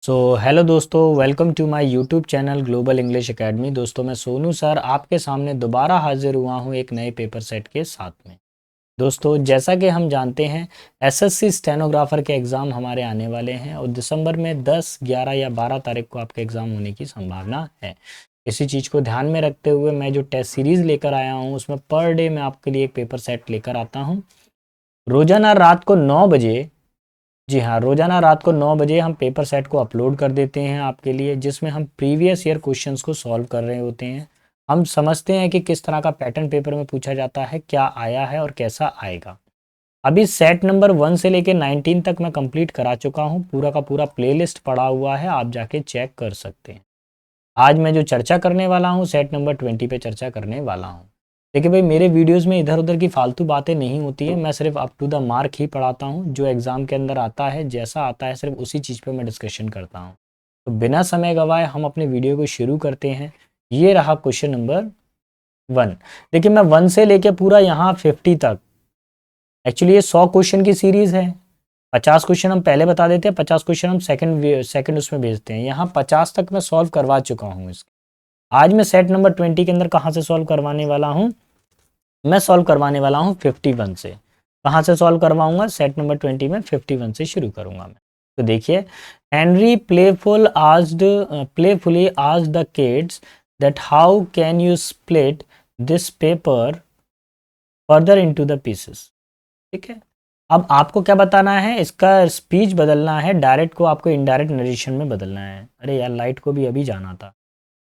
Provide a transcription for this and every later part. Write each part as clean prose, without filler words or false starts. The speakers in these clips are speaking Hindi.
हेलो दोस्तों, welcome to my YouTube channel Global English Academy. दोस्तों, मैं सोनू सर आपके सामने दोबारा हाजिर हुआ हूँ एक नए पेपर सेट के साथ में। दोस्तों, जैसा कि हम जानते हैं एसएससी स्टेनोग्राफर के एग्ज़ाम हमारे आने वाले हैं और दिसंबर में 10, 11 या 12 तारीख को आपके एग्ज़ाम होने की संभावना है। इसी चीज़ को ध्यान में रखते हुए मैं जो टेस्ट सीरीज़ लेकर आया हूँ उसमें पर डे मैं आपके लिए एक पेपर सेट लेकर आता हूँ। रोज़ाना रात को 9 बजे, जी हाँ, रोज़ाना रात को 9 बजे हम पेपर सेट को अपलोड कर देते हैं आपके लिए, जिसमें हम प्रीवियस ईयर क्वेश्चंस को सॉल्व कर रहे होते हैं। हम समझते हैं कि किस तरह का पैटर्न पेपर में पूछा जाता है, क्या आया है और कैसा आएगा। अभी सेट नंबर 1 से लेकर 19 तक मैं कंप्लीट करा चुका हूँ। पूरा का पूरा प्लेलिस्ट पड़ा हुआ है, आप जाके चेक कर सकते हैं। आज मैं जो चर्चा करने वाला हूँ सेट नंबर 20 पे चर्चा करने वाला हूँ। देखिए भाई, मेरे वीडियोस में इधर उधर की फालतू बातें नहीं होती है। मैं सिर्फ अप टू द मार्क ही पढ़ाता हूँ। जो एग्ज़ाम के अंदर आता है, जैसा आता है, सिर्फ उसी चीज़ पे मैं डिस्कशन करता हूँ। तो बिना समय गवाए हम अपने वीडियो को शुरू करते हैं। ये रहा क्वेश्चन नंबर 1। देखिए, मैं 1 से लेके पूरा यहाँ 50 तक, एक्चुअली ये 100 क्वेश्चन की सीरीज़ है। 50 क्वेश्चन हम पहले बता देते हैं, 50 क्वेश्चन हम सेकंड उसमें भेजते हैं। यहाँ 50 तक मैं सॉल्व करवा चुका हूँ इसके। आज मैं सेट नंबर 20 के अंदर कहाँ से सॉल्व करवाने वाला हूँ? मैं सॉल्व करवाने वाला हूँ 51 से। कहाँ से सॉल्व करवाऊंगा? सेट नंबर 20 में 51 से शुरू करूंगा मैं। तो देखिए, Henry playfully asked the kids that how can you split this paper further into the pieces. ठीक है, अब आपको क्या बताना है? इसका स्पीच बदलना है, डायरेक्ट को आपको इनडायरेक्ट नरेशन में बदलना है। अरे यार, लाइट को भी अभी जाना था।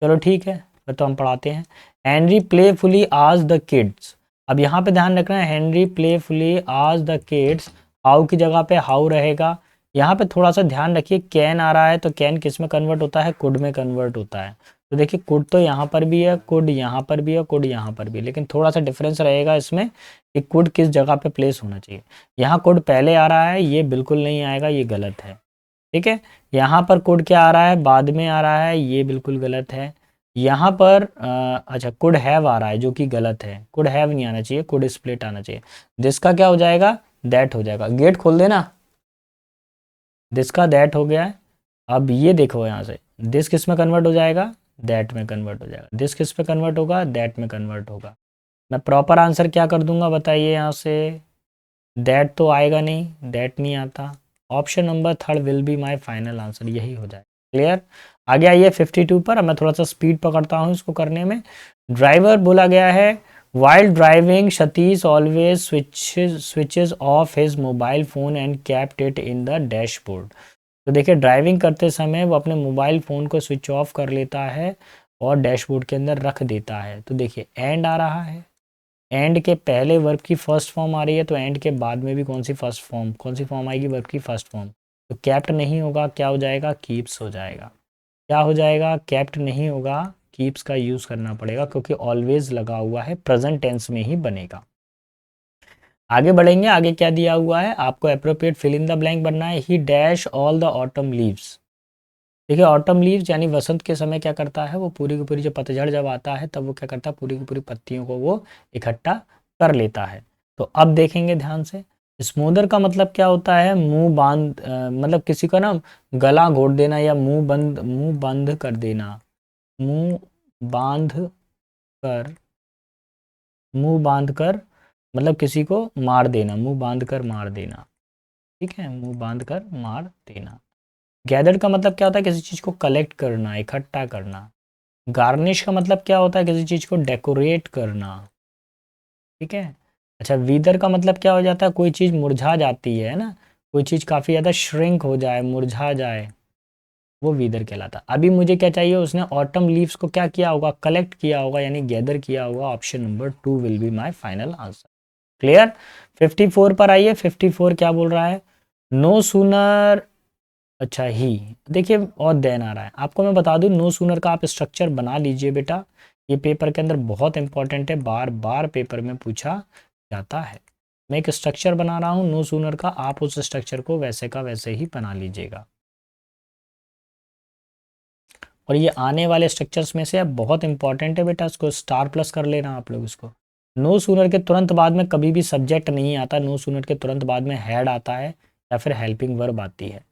चलो ठीक है, फिर तो हम पढ़ाते हैं। Henry playfully asked the kids. अब यहाँ पे ध्यान रखना है, Henry playfully asked the kids. How की जगह पे हाउ रहेगा। यहाँ पे थोड़ा सा ध्यान रखिए, कैन आ रहा है तो कैन किस में कन्वर्ट होता है? कुड में कन्वर्ट होता है। तो देखिए, कुड तो यहाँ पर भी है, कुड यहाँ पर भी है, कुड यहाँ पर भी है, लेकिन थोड़ा सा डिफरेंस रहेगा इसमें कि कुड किस जगह पे प्लेस होना चाहिए। यहाँ कुड पहले आ रहा है, ये बिल्कुल नहीं आएगा, ये गलत है। ठीक है, यहाँ पर कुड क्या आ रहा है? बाद में आ रहा है, ये बिल्कुल गलत है। यहाँ पर अच्छा, कुड हैव आ रहा है जो कि गलत है। कुड हैव नहीं आना चाहिए, कुड स्प्लिट आना चाहिए। दिस का क्या हो जाएगा? दैट हो जाएगा। गेट खोल देना। दिस का दैट हो गया है। अब ये देखो, यहाँ से दिस किस में कन्वर्ट हो जाएगा? दैट में कन्वर्ट हो जाएगा। दिस किस पे कन्वर्ट होगा? दैट में कन्वर्ट होगा। मैं प्रॉपर आंसर क्या कर दूंगा बताइए? यहाँ से दैट तो आएगा नहीं, दैट नहीं आता। Option number 3 will be my final answer, यही हो जाए। क्लियर? आगे आइए 52 पर। अब मैं थोड़ा सा स्पीड पकड़ता हूँ इसको करने में। ड्राइवर बोला गया है, while driving Satish always switches off his mobile phone and kept it in the dashboard. तो देखिए, ड्राइविंग करते समय वो अपने मोबाइल फ़ोन को स्विच ऑफ कर लेता है और डैशबोर्ड के अंदर रख देता है। तो देखिए, एंड आ रहा है। एंड के पहले वर्ब की फर्स्ट फॉर्म आ रही है, तो एंड के बाद में भी कौन सी फॉर्म आएगी? वर्ब की फर्स्ट फॉर्म। तो कैप्ट नहीं होगा, क्या हो जाएगा? कीप्स हो जाएगा। क्या हो जाएगा? कैप्ट नहीं होगा, कीप्स का यूज़ करना पड़ेगा, क्योंकि ऑलवेज लगा हुआ है, प्रेजेंट टेंस में ही बनेगा। आगे बढ़ेंगे। आगे क्या दिया हुआ है आपको? Appropriate fill in the blank बनना है। He dash all the autumn leaves. देखिए, ऑटम लीव्स यानी वसंत के समय क्या करता है? वो पूरी की पूरी, जो पतझड़ जब आता है तब वो क्या करता है? पूरी की पूरी पत्तियों को वो इकट्ठा कर लेता है। तो अब देखेंगे ध्यान से। स्मूदर का मतलब क्या होता है? मुंह बांध, मतलब किसी का ना गला घोट देना या मुंह बंद कर देना। मुंह बांध कर, मुंह बांध कर मतलब किसी को मार देना, मुंह बांध कर मार देना। ठीक है, मुंह बांध कर मार देना। गैदर का मतलब क्या होता है? किसी चीज़ को कलेक्ट करना, इकट्ठा करना। गार्निश का मतलब क्या होता है? किसी चीज़ को डेकोरेट करना। ठीक है। अच्छा, वीदर का मतलब क्या हो जाता है? कोई चीज़ मुरझा जाती है ना, कोई चीज़ काफ़ी ज़्यादा श्रिंक हो जाए, मुरझा जाए, वो वीदर कहलाता है। अभी मुझे क्या चाहिए? उसने ऑटम लीव्स को क्या किया होगा? कलेक्ट किया होगा, यानी गैदर किया होगा। Option number 2 will be my final answer. Clear? 54 पर आइए। 54 क्या बोल रहा है? नो सूनर, अच्छा ही, देखिए और देन आ रहा है। आपको मैं बता दूं, नो सूनर का आप स्ट्रक्चर बना लीजिए बेटा। ये पेपर के अंदर बहुत इंपॉर्टेंट है, बार बार पेपर में पूछा जाता है। मैं एक स्ट्रक्चर बना रहा हूँ नो सूनर का, आप उस स्ट्रक्चर को वैसे का वैसे ही बना लीजिएगा। और ये आने वाले स्ट्रक्चर्स में से बहुत इंपॉर्टेंट है बेटा, इसको स्टार प्लस कर लेना आप लोग इसको। नो सूनर के तुरंत बाद में कभी भी सब्जेक्ट नहीं आता, नो सूनर के तुरंत बाद में हैड आता है या फिर हेल्पिंग वर्ब आती है।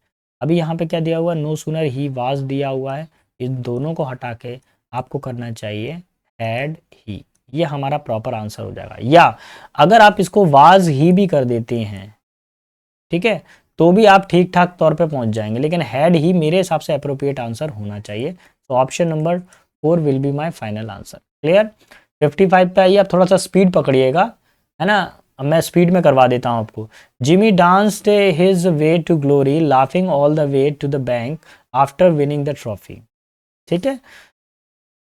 अभी यहाँ पे क्या दिया हुआ, नो सूनर ही वाज दिया हुआ है, इन दोनों को हटा के आपको करना चाहिए हैड ही, ये हमारा प्रॉपर आंसर हो जाएगा। या अगर आप इसको वाज ही भी कर देते हैं, ठीक है, तो भी आप ठीक ठाक तौर पे पहुंच जाएंगे, लेकिन हैड ही मेरे हिसाब से अप्रोप्रिएट आंसर होना चाहिए। तो option number 4 will be my final answer. Clear. 55 पे आइए, आप थोड़ा सा स्पीड पकड़िएगा, है ना। अब मैं स्पीड में करवा देता हूँ आपको। Jimmy danced his way to glory laughing all the way to the bank after winning the trophy. ठीक है,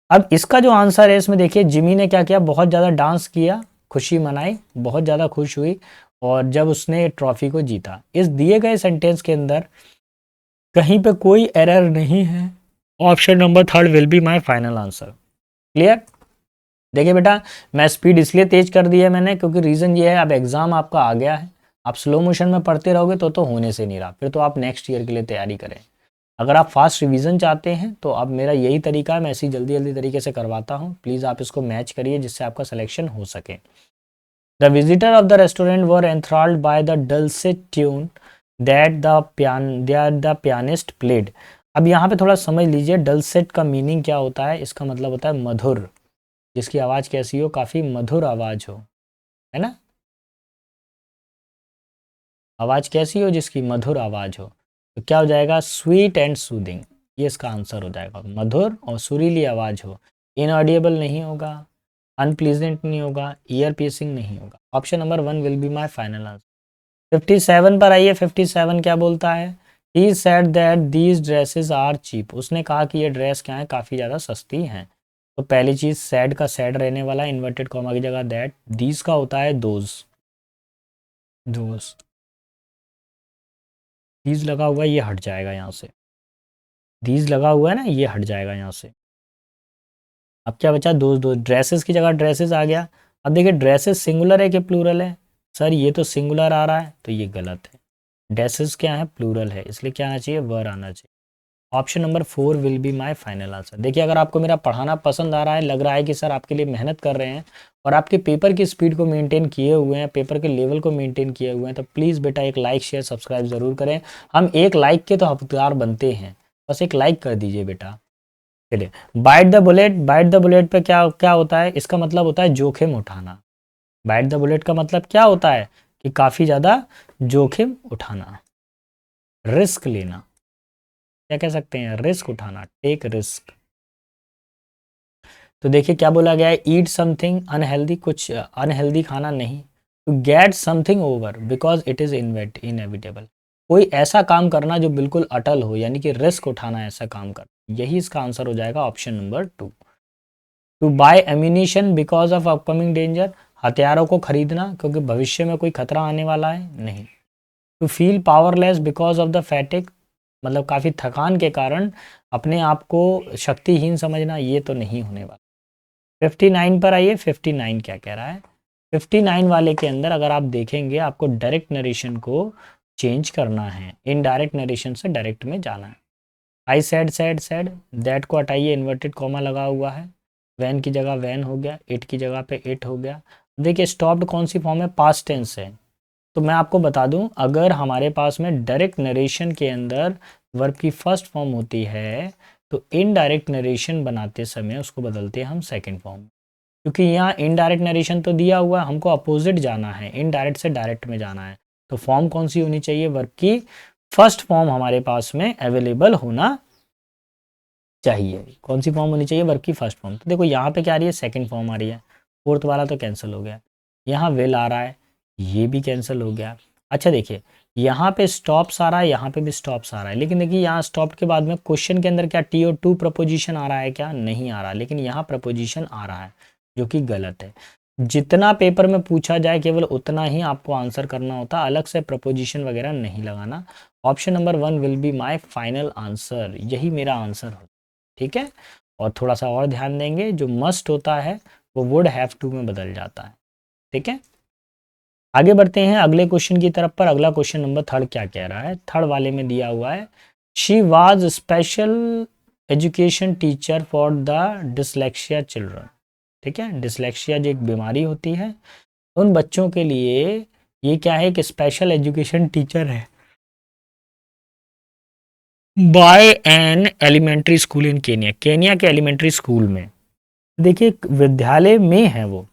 अब इसका जो आंसर है इसमें देखिए, जिमी ने क्या किया, बहुत ज़्यादा डांस किया, खुशी मनाई, बहुत ज़्यादा खुश हुई, और जब उसने ट्रॉफी को जीता। इस दिए गए सेंटेंस के अंदर कहीं पे कोई एरर नहीं है। Option number 3 will be my final answer. Clear. देखिए बेटा, मैं स्पीड इसलिए तेज कर दी है मैंने, क्योंकि रीज़न ये है, अब एग्ज़ाम आपका आ गया है, आप स्लो मोशन में पढ़ते रहोगे तो होने से नहीं रहा, फिर तो आप नेक्स्ट ईयर के लिए तैयारी करें। अगर आप फास्ट रिवीजन चाहते हैं तो अब मेरा यही तरीका है, मैं ऐसी जल्दी जल्दी तरीके से करवाता हूँ, प्लीज़ आप इसको मैच करिए जिससे आपका सिलेक्शन हो सके। The visitor of the restaurant were enthralled by the dulcet tune that the pianist played. अब यहाँ पे थोड़ा समझ लीजिए, डलसेट का मीनिंग क्या होता है, इसका मतलब होता है मधुर, जिसकी आवाज़ कैसी हो, काफ़ी मधुर आवाज़ हो, है ना, आवाज़ कैसी हो, जिसकी मधुर आवाज़ हो, तो क्या हो जाएगा, स्वीट एंड सूदिंग, ये इसका आंसर हो जाएगा, मधुर और सुरीली आवाज़ हो, इनऑडिएबल नहीं होगा, अनप्लीजेंट नहीं होगा, ईयर पीसिंग नहीं होगा। Option number 1 will be my final answer. 57 पर आइए, 57 क्या बोलता है, he said that these dresses are cheap, उसने कहा कि ये ड्रेस क्या है, काफ़ी ज़्यादा सस्ती हैं। तो पहली चीज़, सैड का सैड रहने वाला, इन्वर्टेड कॉमा की जगह दैट, दीज का होता है दोज, दोज, दीज लगा हुआ है, ये हट जाएगा यहाँ से, दीज लगा हुआ है ना, ये हट जाएगा यहाँ से। अब क्या बचा, दो दो, ड्रेसेस की जगह ड्रेसेस आ गया। अब देखिए, ड्रेसेस सिंगुलर है कि प्लूरल है, सर ये तो सिंगुलर आ रहा है, तो ये गलत है, ड्रेसेस क्या है, प्लूरल है, इसलिए क्या आना चाहिए, वर आना चाहिए। Option number 4 will be my final answer. देखिए, अगर आपको मेरा पढ़ाना पसंद आ रहा है, लग रहा है कि सर आपके लिए मेहनत कर रहे हैं और आपके पेपर की स्पीड को मेंटेन किए हुए हैं, पेपर के लेवल को मेंटेन किए हुए हैं, तो प्लीज़ बेटा एक लाइक शेयर सब्सक्राइब ज़रूर करें। हम एक लाइक के तो हकदार बनते हैं, बस एक लाइक कर दीजिए बेटा। चलिए, bite the bullet, bite the bullet पे क्या क्या होता है, इसका मतलब होता है जोखिम उठाना। बाइट द बुलेट का मतलब क्या होता है, कि काफ़ी ज़्यादा जोखिम उठाना, रिस्क लेना, क्या कह सकते हैं, रिस्क उठाना, टेक रिस्क। तो देखिए क्या बोला गया है, ईट समथिंग अनहेल्दी, कुछ अनहेल्दी खाना नहीं, to get something over because it is inevitable, कोई ऐसा काम करना जो बिल्कुल अटल हो, यानी कि रिस्क उठाना, ऐसा काम करना, यही इसका आंसर हो जाएगा, option number 2। To buy ammunition because of upcoming danger, हथियारों को खरीदना क्योंकि भविष्य में कोई खतरा आने वाला है, नहीं। To feel powerless because of the fatigue, मतलब काफ़ी थकान के कारण अपने आप को शक्तिहीन समझना, ये तो नहीं होने वाला। 59 पर आइए, 59 क्या कह रहा है, 59 वाले के अंदर अगर आप देखेंगे, आपको डायरेक्ट नरेशन को चेंज करना है, इनडायरेक्ट नरेशन से डायरेक्ट में जाना है। आई सैड सैड सैड, दैट को हटाइए, इन्वर्टेड कॉमा लगा हुआ है, वैन की जगह वैन हो गया, इट की जगह पे इट हो गया। देखिए, स्टॉप्ड कौन सी फॉर्म है, पास्ट टेंस है, तो मैं आपको बता दूं, अगर हमारे पास में डायरेक्ट नरेशन के अंदर वर्ब की फर्स्ट फॉर्म होती है, तो इनडायरेक्ट नरेशन बनाते समय उसको बदलते हैं हम सेकंड फॉर्म, क्योंकि यहाँ इनडायरेक्ट नरेशन तो दिया हुआ है, हमको अपोजिट जाना है, इनडायरेक्ट से डायरेक्ट में जाना है, तो फॉर्म कौन सी होनी चाहिए, वर्ब की फर्स्ट फॉर्म हमारे पास में अवेलेबल होना चाहिए। कौन सी फॉर्म होनी चाहिए, वर्ब की फर्स्ट फॉर्म। तो देखो यहाँ पे क्या आ रही है, सेकंड फॉर्म आ रही है, फोर्थ वाला तो कैंसिल हो गया, यहाँ विल आ रहा है, ये भी कैंसिल हो गया। अच्छा देखिए, यहाँ पे स्टॉप्स आ रहा है, यहाँ पे भी स्टॉप्स आ रहा है, लेकिन देखिए यहाँ स्टॉप के बाद में क्वेश्चन के अंदर क्या टी और टू प्रपोजिशन आ रहा है क्या, नहीं आ रहा, लेकिन यहाँ प्रपोजिशन आ रहा है, जो कि गलत है। जितना पेपर में पूछा जाए केवल उतना ही आपको आंसर करना होता, अलग से प्रपोजिशन वगैरह नहीं लगाना। Option number 1 will be my final answer, यही मेरा आंसर हो, ठीक है। और थोड़ा सा और ध्यान देंगे, जो मस्ट होता है वो वुड हैव टू में बदल जाता है, ठीक है। आगे बढ़ते हैं अगले क्वेश्चन की तरफ पर। अगला क्वेश्चन नंबर 3 क्या कह रहा है, थर्ड वाले में दिया हुआ है, she was special education teacher for the dyslexia children, ठीक है। डिसलेक्सिया जो एक बीमारी होती है उन बच्चों के लिए, ये क्या है, कि स्पेशल एजुकेशन टीचर है। By an elementary school in Kenya, Kenya के एलिमेंट्री स्कूल में। देखिए विद्यालय में है वो,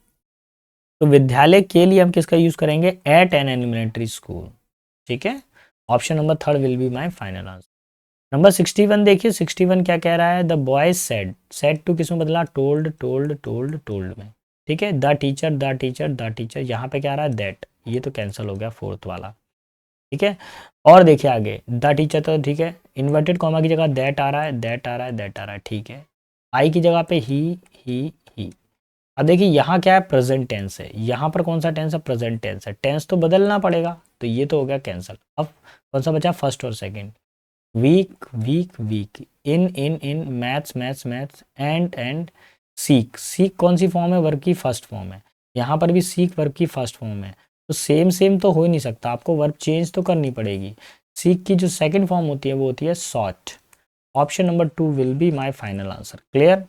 तो विद्यालय के लिए हम किसका यूज करेंगे, एट एन एलिमेंट्री स्कूल। ठीक है, option number third will be my final answer. Number 61 देखिए, 61 क्या कह रहा है, the boy said, said to किसमें बदला, टोल्ड टोल्ड टोल्ड टोल्ड में। ठीक है, the teacher the teacher the teacher, यहाँ पे क्या आ रहा है, दैट, ये तो कैंसिल हो गया फोर्थ वाला। ठीक है, और देखिए आगे द टीचर, तो ठीक है, इन्वर्टेड कॉमा की जगह दैट आ रहा है, दैट आ रहा है, दैट आ रहा है। ठीक है, आई की जगह पे ही। अब देखिए यहाँ क्या है, प्रेजेंट टेंस है, यहाँ पर कौन सा टेंस है, प्रेजेंट टेंस है, टेंस तो बदलना पड़ेगा, तो ये तो हो गया कैंसिल। अब कौन सा बचा, फर्स्ट और second, week week week, in maths maths maths, and seek, seek कौन सी फॉर्म है, वर्ब की फर्स्ट फॉर्म है, यहाँ पर भी सीक वर्ब की फर्स्ट फॉर्म है, तो सेम सेम तो हो ही नहीं सकता, आपको वर्ब चेंज तो करनी पड़ेगी। सीक की जो सेकंड फॉर्म होती है वो होती है सॉट। Option number 2 will be my final answer. Clear,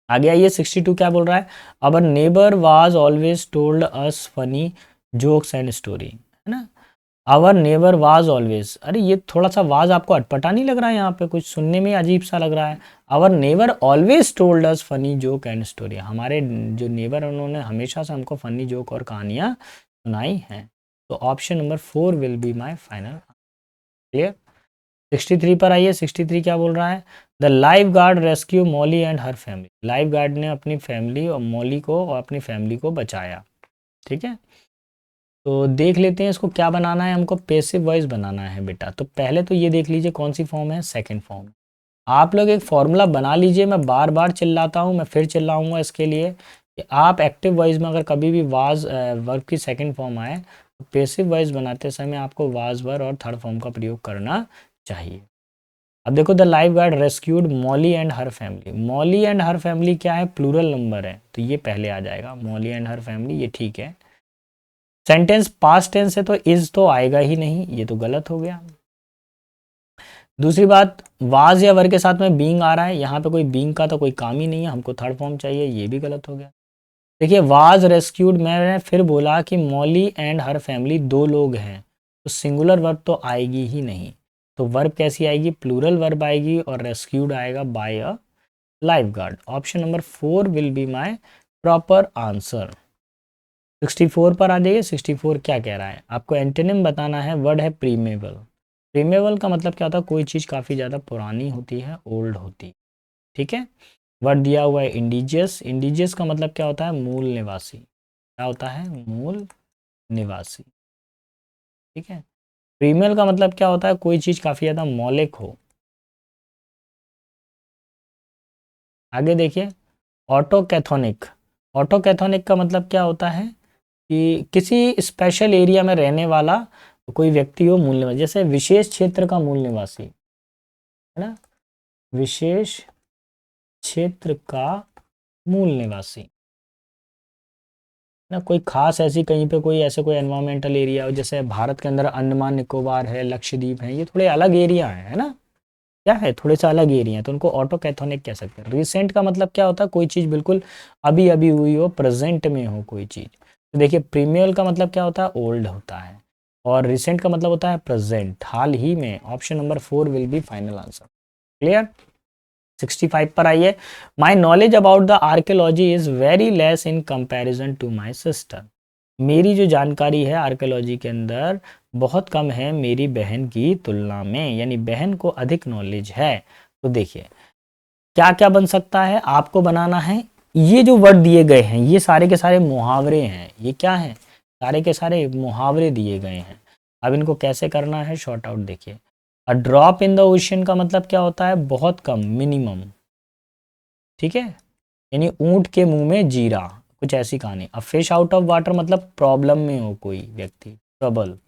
आगे आइए 62 क्या बोल रहा है, our neighbour was always told us funny jokes and story, है ना। आवर नेबर वाज ऑलवेज, अरे ये थोड़ा सा वाज आपको अटपटा नहीं लग रहा है, यहाँ पे कुछ सुनने में अजीब सा लग रहा है। Our neighbour always told us funny joke and story, हमारे जो नेबर उन्होंने हमेशा से हमको फनी जोक और कहानियाँ सुनाई हैं। तो option number 4 will be my final. Clear, 63 पर आइए, 63 क्या बोल रहा है, the life guard rescue Molly and her family, life guard ने अपनी फैमिली और मॉली को और अपनी फैमिली को बचाया। ठीक है, तो देख लेते हैं इसको क्या बनाना है, हमको पैसिव वॉइस बनाना है बेटा। तो पहले तो ये देख लीजिए कौन सी फॉर्म है, सेकंड फॉर्म। आप लोग एक फॉर्मूला बना लीजिए, मैं बार बार चिल्लाता हूँ, मैं फिर चिल्लाऊंगा इसके लिए कि आप एक्टिव वॉइस में अगर कभी भी वाज वर्ब की सेकंड फॉर्म आए तो पैसिव वॉइस बनाते समय आपको वाज वर और थर्ड फॉर्म का प्रयोग करना चाहिए। अब देखो, the life guard rescued Molly and her family, Molly and her family क्या है, प्लूरल नंबर है, तो ये पहले आ जाएगा, मॉली एंड हर फैमिली, ये ठीक है। सेंटेंस पास्ट टेंस है तो इज तो आएगा ही नहीं, ये तो गलत हो गया। दूसरी बात, वाज या वर के साथ में बीइंग आ रहा है, यहाँ पे कोई बीइंग का तो कोई काम ही नहीं है, हमको थर्ड फॉर्म चाहिए, ये भी गलत हो गया। देखिए वाज रेस्क्यूड, मैंने फिर बोला कि मॉली एंड हर फैमिली दो लोग हैं, तो सिंगुलर वर्ब तो आएगी ही नहीं, तो वर्ब कैसी आएगी, प्लूरल वर्ब आएगी, और रेस्क्यूड आएगा by a lifeguard. Option number 4 will be my proper answer. 64 पर आ जाइए, 64 क्या कह रहा है, आपको एंटोनिम बताना है, वर्ड है प्रीमेबल। प्रीमेबल का मतलब क्या होता है, कोई चीज़ काफ़ी ज़्यादा पुरानी होती है, ओल्ड होती है। ठीक है, वर्ड दिया हुआ है इंडिजियस, इंडिजियस का मतलब क्या होता है, मूल निवासी, क्या होता है, मूल निवासी। ठीक है, प्रीमेबल का मतलब क्या होता है, कोई चीज़ काफ़ी ज़्यादा मौलिक हो। आगे देखिए, ऑटोकैथोनिक, ऑटोकैथोनिक का मतलब क्या होता है कि किसी स्पेशल एरिया में रहने वाला कोई व्यक्ति हो, मूल निवासी, जैसे विशेष क्षेत्र का मूल निवासी, है ना, विशेष क्षेत्र का मूल निवासी ना, कोई खास ऐसी कहीं पे कोई ऐसे कोई एनवायरमेंटल एरिया हो, जैसे भारत के अंदर अंडमान निकोबार है, लक्षद्वीप है, ये थोड़े अलग एरिया है ना, क्या है, थोड़े सा अलग एरिया है, तो उनको ऑटो कैथोनिक कह सकते हैं। रिसेंट का मतलब क्या होता है, कोई चीज़ बिल्कुल अभी अभी हुई हो, प्रेजेंट में हो कोई चीज़। तो देखिए प्रीमियल का मतलब क्या होता है, ओल्ड होता है, और रिसेंट का मतलब होता है प्रेजेंट, हाल ही में। Option number 4 will be final answer. Clear, 65 पर आइए, my knowledge about the archaeology is very less in comparison to my sister, मेरी जो जानकारी है आर्कियोलॉजी के अंदर बहुत कम है मेरी बहन की तुलना में, यानी बहन को अधिक नॉलेज है। तो देखिए क्या क्या बन सकता है, आपको बनाना है, ये जो वर्ड दिए गए हैं ये सारे के सारे मुहावरे हैं, ये क्या है, सारे के सारे मुहावरे दिए गए हैं। अब इनको कैसे करना है, शॉर्ट आउट देखिए, a drop in the ocean का मतलब क्या होता है, बहुत कम, मिनिमम। ठीक है, यानी ऊंट के मुंह में जीरा, कुछ ऐसी कहानी। A fish out of water मतलब प्रॉब्लम में हो कोई व्यक्ति, ट्रबल।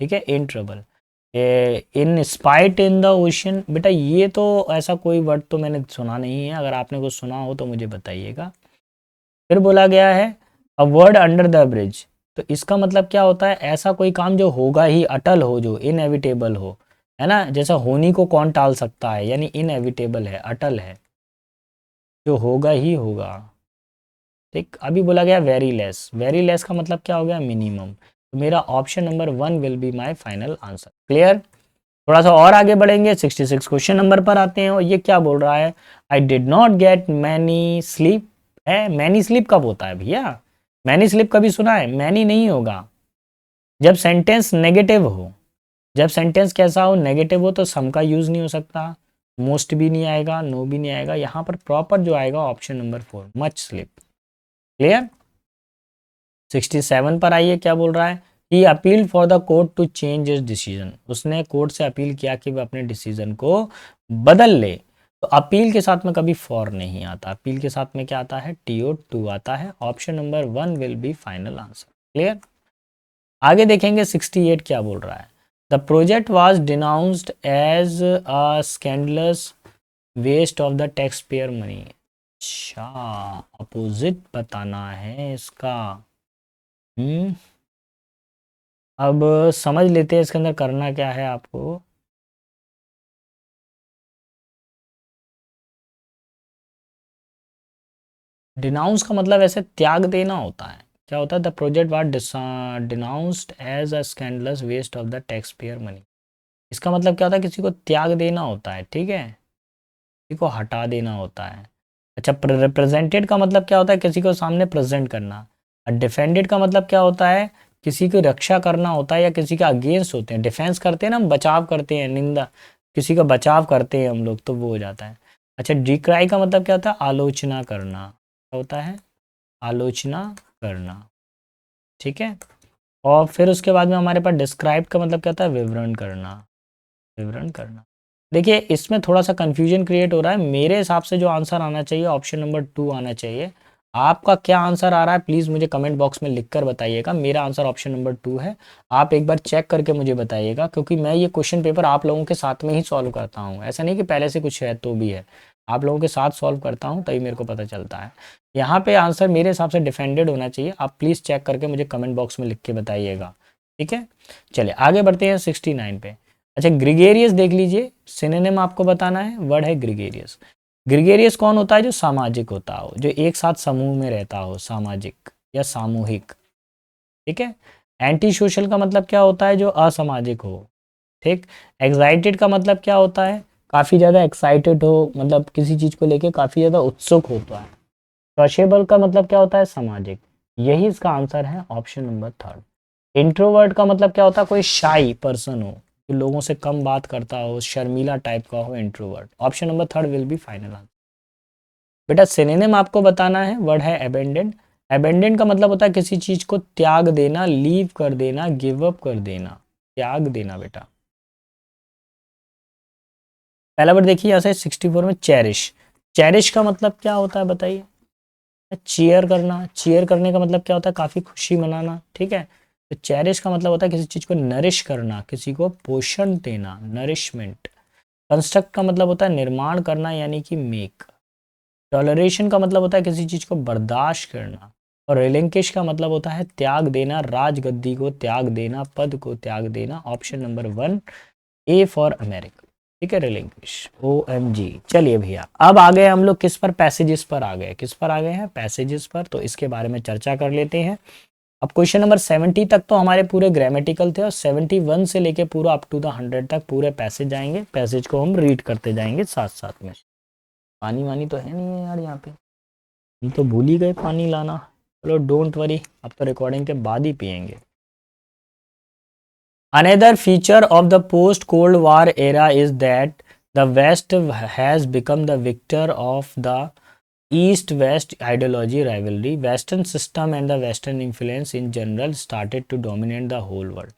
ठीक है, in trouble. In spite in the ocean, बेटा ये तो ऐसा कोई वर्ड तो मैंने सुना नहीं है, अगर आपने कुछ सुना हो तो मुझे बताइएगा। फिर बोला गया है a word under the bridge, तो इसका मतलब क्या होता है, ऐसा कोई काम जो होगा ही, अटल हो, जो इनएविटेबल हो, है ना, जैसा होनी को कौन टाल सकता है, यानी इनएविटेबल है, अटल है, जो होगा ही होगा। ठीक, अभी बोला गया वेरी लेस, वेरी लेस का मतलब क्या हो गया, मिनिमम। तो मेरा option number 1 will be my final answer. Clear, थोड़ा सा और आगे बढ़ेंगे, 66 क्वेश्चन नंबर पर आते हैं और ये क्या बोल रहा है, I did not gate many sleep. है मैनी स्लीप कब होता है भैया, मैनी स्लीप कभी सुना है, मैनी नहीं होगा। जब सेंटेंस नेगेटिव हो, जब सेंटेंस कैसा हो, नेगेटिव हो, तो सम का यूज नहीं हो सकता, मोस्ट भी नहीं आएगा, नो भी नहीं आएगा, यहाँ पर प्रॉपर जो आएगा option number 4, much sleep. Clear. 67 पर आइए क्या बोल रहा है, he appeal for the court to change his decision, उसने कोर्ट से अपील किया कि वह अपने डिसीजन को बदल ले। तो अपील के साथ में कभी फॉर नहीं आता, अपील के साथ में क्या आता है, टीओ टू आता है, option number 1 will be final answer. Clear. आगे देखेंगे 68 क्या बोल रहा है, the project was denounced as a scandalous waste of the tax payer money. अच्छा, अपोजिट बताना है इसका। हम्म, अब समझ लेते हैं इसके अंदर करना क्या है आपको। डिनाउंस का मतलब ऐसे त्याग देना होता है, क्या होता है, the project was denounced as a scandalous waste of the tax payer money. इसका मतलब क्या होता है, किसी को त्याग देना होता है, ठीक है, किसी को हटा देना होता है। अच्छा, रिप्रेजेंटेड का मतलब क्या होता है, किसी को सामने प्रेजेंट करना। और डिफेंडेड का मतलब क्या होता है, किसी की रक्षा करना होता है या किसी का अगेंस्ट होते हैं, डिफेंस करते हैं ना हम, बचाव करते हैं, निंदा, किसी का बचाव करते हैं हम लोग, तो वो हो जाता है। अच्छा, डिक्राई का मतलब क्या होता है, आलोचना करना, क्या होता है, आलोचना करना, ठीक है। और फिर उसके बाद में हमारे पास डिस्क्राइब का मतलब क्या होता है, विवरण करना, विवरण करना। देखिए इसमें थोड़ा सा कंफ्यूजन क्रिएट हो रहा है, मेरे हिसाब से जो आंसर आना चाहिए ऑप्शन नंबर 2 आना चाहिए। आपका क्या आंसर आ रहा है प्लीज़ मुझे कमेंट बॉक्स में लिख कर बताइएगा। मेरा आंसर ऑप्शन नंबर 2 है, आप एक बार चेक करके मुझे बताइएगा, क्योंकि मैं ये क्वेश्चन पेपर आप लोगों के साथ में ही सॉल्व करता हूँ, ऐसा नहीं कि पहले से कुछ है तो भी है, आप लोगों के साथ सॉल्व करता हूँ तभी मेरे को पता चलता है। यहाँ पे आंसर मेरे हिसाब से डिफेंडेड होना चाहिए, आप प्लीज़ चेक करके मुझे कमेंट बॉक्स में लिख के बताइएगा, ठीक है। चलिए आगे बढ़ते हैं 69 पे। अच्छा, ग्रिगेरियस देख लीजिए, सिनोनिम आपको बताना है, वर्ड है ग्रिगेरियस। ग्रिगेरियस कौन होता है, जो सामाजिक होता हो, जो एक साथ समूह में रहता हो, सामाजिक या सामूहिक, ठीक है। एंटी सोशल का मतलब क्या होता है, जो असामाजिक हो, ठीक। एक्साइटेड का मतलब क्या होता है, काफ़ी ज़्यादा एक्साइटेड हो, मतलब किसी चीज़ को लेके काफ़ी ज़्यादा उत्सुक होता है। सोशेबल का मतलब क्या होता है, सामाजिक। यही इसका आंसर है ऑप्शन नंबर 3। इंट्रोवर्ट का मतलब क्या होता है, कोई शाई पर्सन हो, जो लोगों से कम बात करता हो, शर्मीला टाइप का हो, introvert. Option number 3 will be final answer. बेटा सिनोनिम आपको बताना है, वर्ड है अबेंडेंट। अबेंडेंट का मतलब होता है किसी चीज को त्याग देना, लीव कर देना, गिव अप कर देना, त्याग देना बेटा। पहला वर्ड देखिए यहाँ से 64 में, चेरिश। चेरिश का मतलब क्या होता है बताइए, चीयर करना, चीयर करने का मतलब क्या होता है, काफ़ी खुशी मनाना, ठीक है। तो चेरिश का मतलब होता है किसी चीज़ को नरिश करना, किसी को पोषण देना, नरिशमेंट। कंस्ट्रक्ट का मतलब होता है निर्माण करना, यानी कि मेक। टॉलरेशन का मतलब होता है किसी चीज़ को बर्दाश्त करना। और रिलिंकिश का मतलब होता है त्याग देना, राजगद्दी को त्याग देना, पद को त्याग देना। Option number 1 A for America, ठीक है, रिलिंक्विश, OMG। चलिए भैया अब आ गए हम लोग किस पर, पैसेजेस पर आ गए, किस पर आ गए हैं, पैसेजेस पर। तो इसके बारे में चर्चा कर लेते हैं। अब क्वेश्चन नंबर 70 तक तो हमारे पूरे ग्रामेटिकल थे, और 71 से लेके पूरा अप टू द 100 तक पूरे पैसेज आएंगे, पैसेज को हम रीड करते जाएंगे साथ साथ में। पानी वानी तो है नहीं है यार यहाँ पे, हम तो भूल ही गए पानी लाना। चलो डोंट वरी, अब तो रिकॉर्डिंग के बाद ही पियेंगे। Another feature of the post-Cold War era is that the West has become the victor of the East-West ideology rivalry. Western system and the Western influence in general started to dominate the whole world.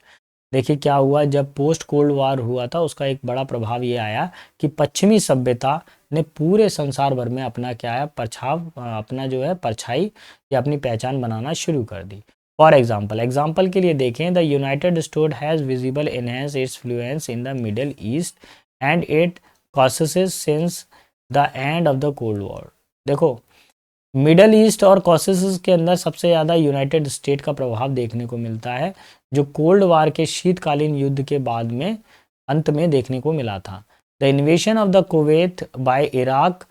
देखिए क्या हुआ, जब पोस्ट कोल्ड वार हुआ था उसका एक बड़ा प्रभाव ये आया कि पश्चिमी सभ्यता ने पूरे संसार भर में अपना क्या है, परछाव, अपना जो है परछाई या अपनी पहचान बनाना शुरू कर दी। फॉर एग्जाम्पल के लिए देखें, the United state has visible enhance it's Fluence in the Middle east and it causes since the end of the cold war. देखो, मिडल ईस्ट और कॉसेस के अंदर सबसे ज़्यादा यूनाइटेड स्टेट का प्रभाव देखने को मिलता है, जो कोल्ड वार के शीतकालीन युद्ध के बाद में अंत में देखने को मिला था। The invasion of the Kuwait by Iraq,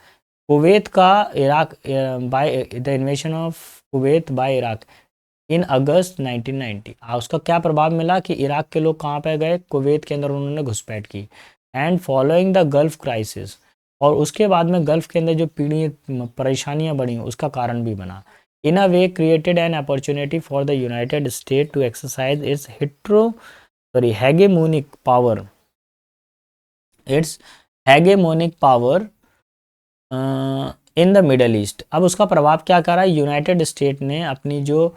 Kuwait का Iraq by the invasion of Kuwait by Iraq, in August 1990। उसका क्या प्रभाव मिला कि इराक के लोग कहाँ पे गए, कुवैत के अंदर उन्होंने घुसपैठ की। And following the gulf crisis, और उसके बाद में गल्फ के अंदर जो पीढ़ी परेशानियां बढ़ी उसका कारण भी बना। In a way created an opportunity for the United State to exercise its hegemonic power, its hegemonic power in the Middle East. अब उसका प्रभाव क्या करा, यूनाइटेड स्टेट ने अपनी जो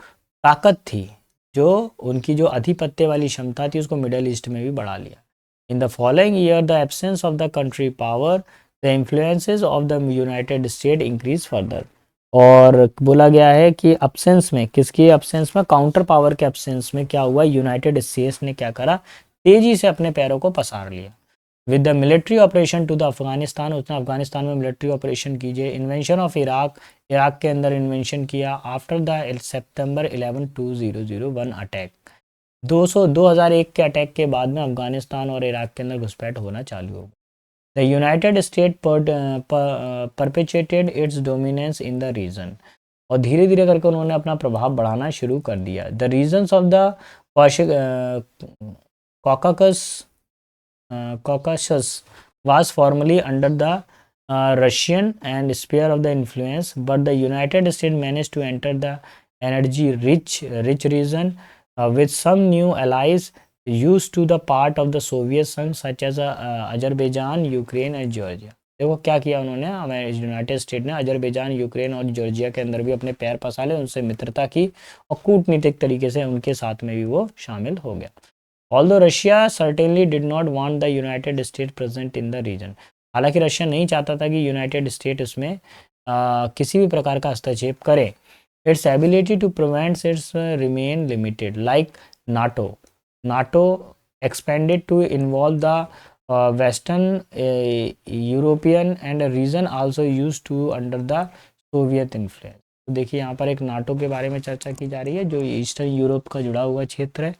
ताकत थी, जो उनकी जो आधिपत्य वाली क्षमता थी, उसको मिडल ईस्ट में भी बढ़ा लिया। In the following year the absence of the country power, the influences of the United state increase further. और बोला गया है कि अब्सेंस में, किसकी अब्सेंस में, काउंटर पावर के अब्सेंस में क्या हुआ, यूनाइटेड स्टेट्स ने क्या करा, तेजी से अपने पैरों को पसार लिया। With the military operation to the Afghanistan, उसने अफगानिस्तान में मिलिट्री ऑपरेशन कीजिए। इन्वेंशन ऑफ इराक, इराक के अंदर इन्वेंशन किया। आफ्टर द सितंबर 11 2001 अटैक, 2001 के अटैक के बाद में अफगानिस्तान और इराक के अंदर घुसपैठ होना चालू हो गई। The United State perpetuated its dominance in the region, और धीरे धीरे करके उन्होंने अपना प्रभाव बढ़ाना शुरू कर दिया। The regions of the Caucasus Caucasus was formerly under the Russian and sphere of the influence, but the United States managed to enter the energy-rich region with some new allies used to the part of the Soviet Union such as Azerbaijan, Ukraine and Georgia. देखो क्या किया उन्होंने, हमारे यूनाइटेड स्टेट ने अजरबैजान, यूक्रेन और जॉर्जिया के अंदर भी अपने पैर पसारे, उनसे मित्रता की और कूटनीतिक तरीके से उनके साथ में भी वो शामिल हो गया। Although Russia certainly did not want the United States present in the region, हालांकि रशिया नहीं चाहता था कि यूनाइटेड स्टेट इसमें किसी भी प्रकार का हस्तक्षेप करे। Its ability to prevent its remain limited, like NATO. NATO expanded to involve the western European and a region also used to under the Soviet influence। तो देखिए यहाँ पर एक नाटो के बारे में चर्चा की जा रही है, जो ईस्टर्न यूरोप का जुड़ा हुआ क्षेत्र है,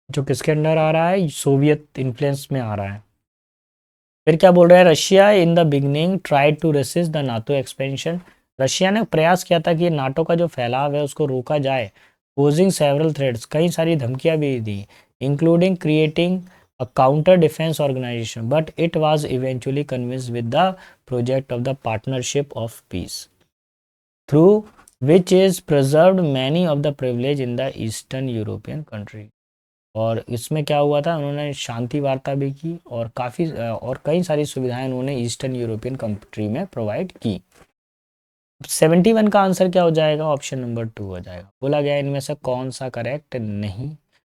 जो किसके अंडर आ रहा है, सोवियत इन्फ्लुएंस में आ रहा है। फिर क्या बोल रहा है, Russia in the beginning tried to resist the NATO expansion. Russia ने प्रयास किया था कि नाटो का जो फैलाव है उसको रोका जाए। पोजिंग सेवरल थ्रेड्स, कई सारी धमकियां भी दी, including creating a counter defence organisation, but it was eventually convinced with the project of the partnership of peace, through which is preserved many of the privilege in the eastern European country. और इसमें क्या हुआ था, उन्होंने शांति वार्ता भी की और काफ़ी और कई सारी सुविधाएं उन्होंने ईस्टर्न यूरोपियन कंट्री में प्रोवाइड की। 71 का आंसर क्या हो जाएगा, ऑप्शन नंबर 2 हो जाएगा। बोला गया इनमें से कौन सा करेक्ट नहीं,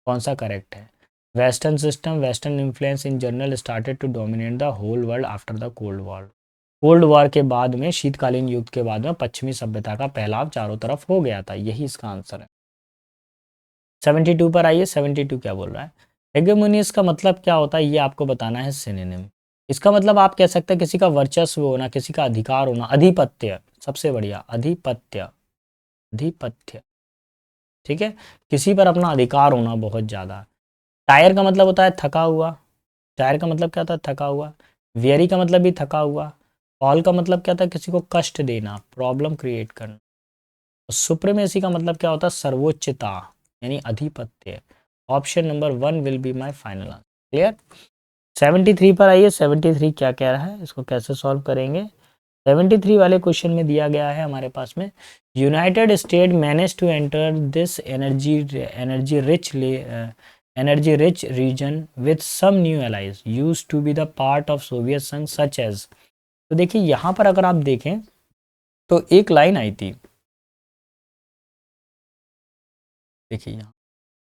कौन सा करेक्ट है। Western system, western influence in general started to dominate the whole world after the cold war. Cold war के बाद में, शीतकालीन युद्ध के बाद में पश्चिमी सभ्यता का फैलाव चारों तरफ हो गया था, यही इसका आंसर है। 72 पर आइए, 72 क्या बोल रहा है। हेगेमोनियस का मतलब क्या होता है, ये आपको बताना है सिनोनिम। इसका मतलब आप कह सकते हैं किसी का वर्चस्व होना, किसी का अधिकार होना, आधिपत्य, सबसे बढ़िया आधिपत्य, आधिपत्य, ठीक है, किसी पर अपना अधिकार होना बहुत ज़्यादा। टायर का मतलब होता है थका हुआ, टायर का मतलब क्या होता है, थका हुआ। वेरी का मतलब भी थका हुआ। ऑल का मतलब क्या होता है, किसी को कष्ट देना, प्रॉब्लम क्रिएट करना। सुप्रीमेसी का मतलब क्या होता है, सर्वोच्चता यानी अधिपत्य। Option number 1 will be my final answer. Clear. 73 पर आइए, 73 क्या कह रहा है, इसको कैसे सॉल्व करेंगे। 73 वाले क्वेश्चन में दिया गया है हमारे पास में, United State manage to enter this energy rich region with some new allies used to be the part of Soviet संघ सच एज। तो देखिए यहाँ पर अगर आप देखें तो एक लाइन आई थी, देखिए यहाँ